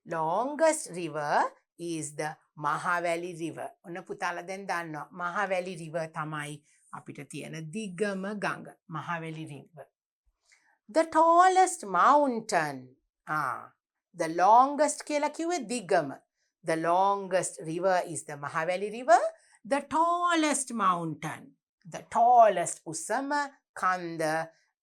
longest river is the Mahaveli River. ඔන්න පුතාලා දැන් දන්නවා Mahaveli River තමයි අපිට තියෙන දිගම ගඟ Mahaveli River. The tallest mountain. The longest කියලා කිව්වේ දිගම. The longest river is the Mahaveli River. The tallest mountain. The tallest උසම කන්ද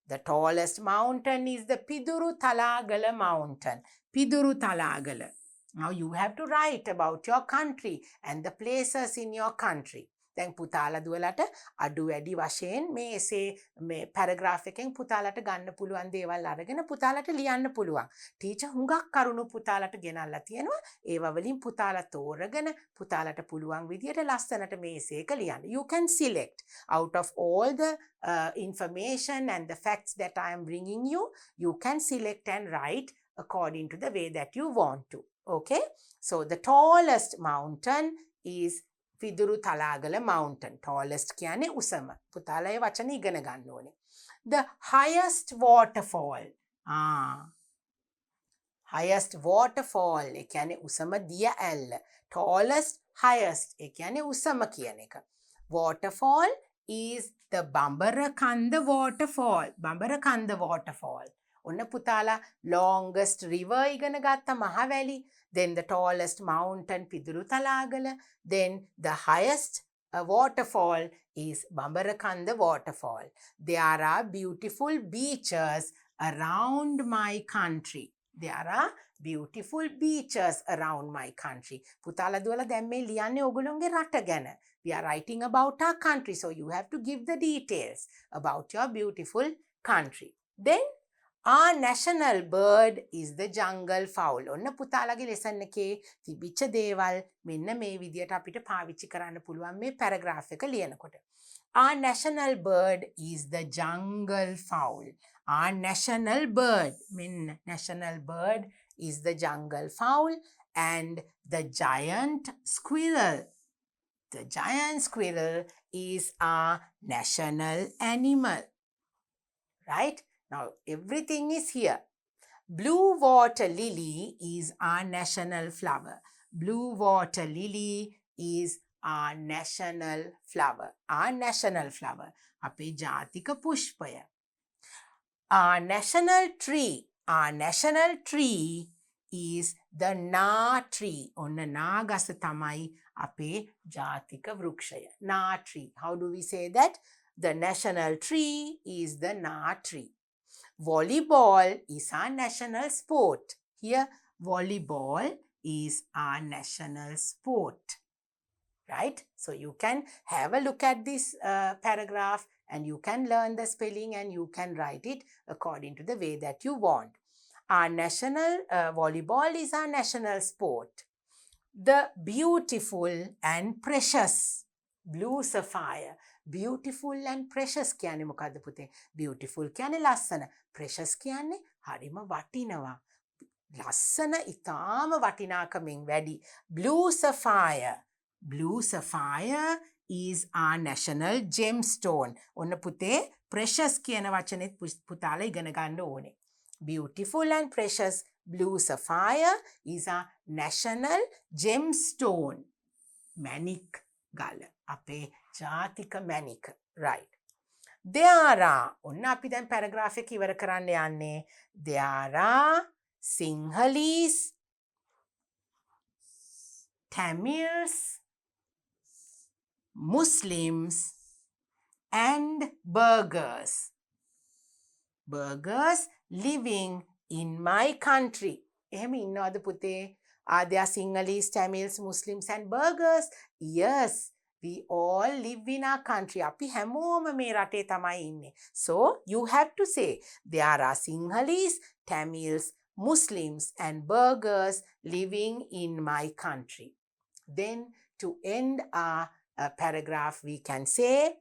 The tallest mountain is the Piduru Talagala mountain. Piduru Talagala. Now you have to write about your country and the places in your country. දැන් පුතාලා දුවලට අඩු වැඩි වශයෙන් මේ එසේ මේ paragraph එකෙන් පුතාලට ගන්න පුළුවන් දේවල් අරගෙන පුතාලට ලියන්න පුළුවන්. ටීචර් හුඟක් කරුණු පුතාලට ගෙනල්ලා තියෙනවා. ඒවා වලින් පුතාලා තෝරගෙන පුතාලට පුළුවන් විදියට ලස්සනට මේ එසේක ලියන්න. You can select out of all the information and the facts that I am bringing you, you can select and write according to the way that you want to. Okay? So the tallest mountain is Piduru Talagala mountain. Tallest කියන්නේ උසම. පුතාලා ඒ වචන ඉගෙන ගන්න ඕනේ. The highest waterfall. Highest waterfall ඒ කියන්නේ උසම දිය ඇල්ල. Tallest, highest ඒ කියන්නේ උසම කියන එක. Waterfall is the Bambarakanda waterfall. Bambarakanda waterfall. ඔන්න පුතාලා longest river ඉගෙන ගත්ත Mahaweli. Then the tallest mountain Piduru Talagala. Then the highest waterfall is Bambarakanda waterfall. There are beautiful beaches around my country. There are beautiful beaches around my country. පුතාලා දුවලා දැන් මේ ලියන්නේ ඔයගොල්ලෝගේ රට ගැන. We are writing about our country, so you have to give the details about your beautiful country. Then our national bird is the jungle fowl. ඔන්න පුතාලගේ lesson එකේ තිබිච්ච දේවල් මෙන්න මේ විදියට අපිට පාවිච්චි කරන්න පුළුවන් මේ පැරග්‍රාෆ් එක ලියනකොට. Our national bird is the jungle fowl. Our national bird, මෙන්න national bird is the jungle fowl and the giant squirrel. The giant squirrel is our national animal. Right? Now, everything is here. Blue water lily is our national flower. Blue water lily is our national flower. Our national flower. අපේ ජාතික පුෂ්පය. Our national tree is the Na tree. ඔන්න නා ගස තමයි අපේ ජාතික වෘක්ෂය. Na tree. How do we say that? The national tree is the Na tree. Volleyball is our national sport. Here, volleyball is our national sport. Right? So you can have a look at this paragraph and you can learn the spelling and you can write it according to the way that you want. Our national volleyball is our national sport. The beautiful and precious blue sapphire. Beautiful and precious කියන්නේ මොකද්ද පුතේ? Beautiful කියන්නේ ලස්සන. Precious කියන්නේ හරිම වටිනවා. ලස්සන ඉතාම වටිනාකමින් වැඩි. Blue sapphire. Blue sapphire is our national gemstone. ඔන්න පුතේ precious කියන වචනේත් පුතාලා ඉගෙන ගන්න ඕනේ. Beautiful and precious blue sapphire is our national gemstone. Manik ගල. අපේ ජාතික මැණික. Right. There are ඔන්න අපි දැන් පැරග්‍රාෆ් එක ඉවර කරන්න යන්නේ. There are Sinhalese, Tamils, Muslims and Burghers. Burghers living in my country. එහෙම ඉන්නවද පුතේ? Are there Sinhalese, Tamils, Muslims and Burghers? Yes. We all live in our country. අපි හැමෝම මේ රටේ තමයි ඉන්නේ. So you have to say there are Sinhalese, Tamils, Muslims and Burghers living in my country. Then to end our paragraph we can say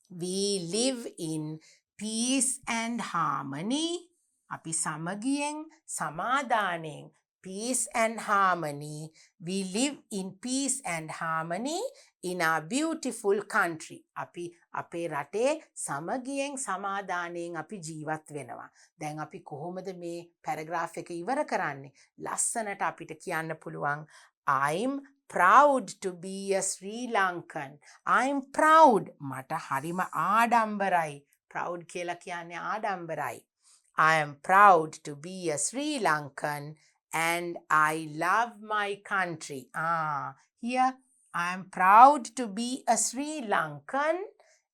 we live in peace and harmony. අපි සමගියෙන් සමාදානයෙන් peace and harmony. We live in peace and harmony in our beautiful country. අපි අපේ රටේ සමගියෙන් සමාදානයෙන් අපි ජීවත් වෙනවා. දැන් අපි කොහොමද මේ පැරග්‍රාෆ් එක ඉවර කරන්නේ? ලස්සනට අපිට කියන්න පුළුවන් I'm proud to be a Sri Lankan. I'm proud. මට හරිම ආඩම්බරයි. Proud කියලා කියන්නේ ආඩම්බරයි. I am proud to be a Sri Lankan and I love my country. Here I am proud to be a Sri Lankan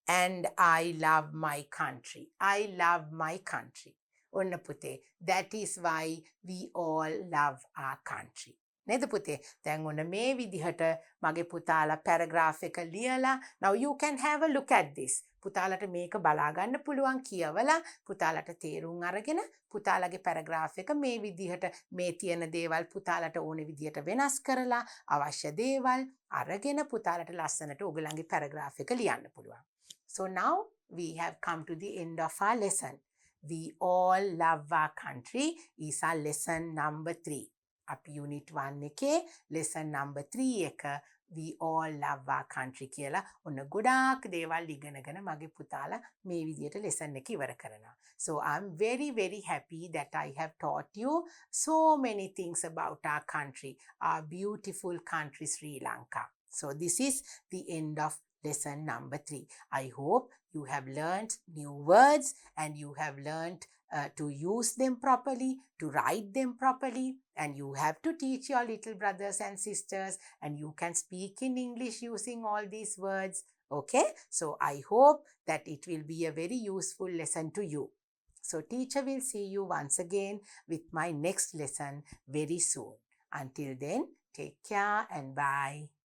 and I love my country. I love my country. ඔන්න පුතේ, that is why we all love our country. නේද පුතේ? දැන් ඔන්න මේ විදිහට මගේ පුතාලා පැරග්‍රාෆ් එක ලියලා now you can have a look at this. පුතාලට මේක බලා ගන්න පුළුවන් කියවලා පුතාලට තේරුම් අරගෙන පුතාලගේ පැරග්‍රාෆ් එක මේ විදිහට මේ තියෙන දේවල් පුතාලට ඕන විදිහට වෙනස් කරලා අවශ්‍ය දේවල් අරගෙන පුතාලට ලස්සනට ඔයගලගේ පැරග්‍රාෆ් එක ලියන්න පුළුවන්. So now we have come to the end of our lesson. We all love our country is our lesson number 3. Up unit 1 එකේ lesson number 3 එක we all love our country කියලා ඔන්න ගොඩාක් දේවල් ඉගෙනගෙන මගේ පුතාලා මේ විදියට lesson එක ඉවර කරනවා. So I'm very very happy that I have taught you so many things about our country, our beautiful country Sri Lanka. So this is the end of lesson number 3. I hope you have learned new words and you have learned to use them properly, to write them properly, and you have to teach your little brothers and sisters, and you can speak in English using all these words. Okay, so I hope that it will be a very useful lesson to you. So teacher will see you once again with my next lesson very soon. Until then, take care and bye.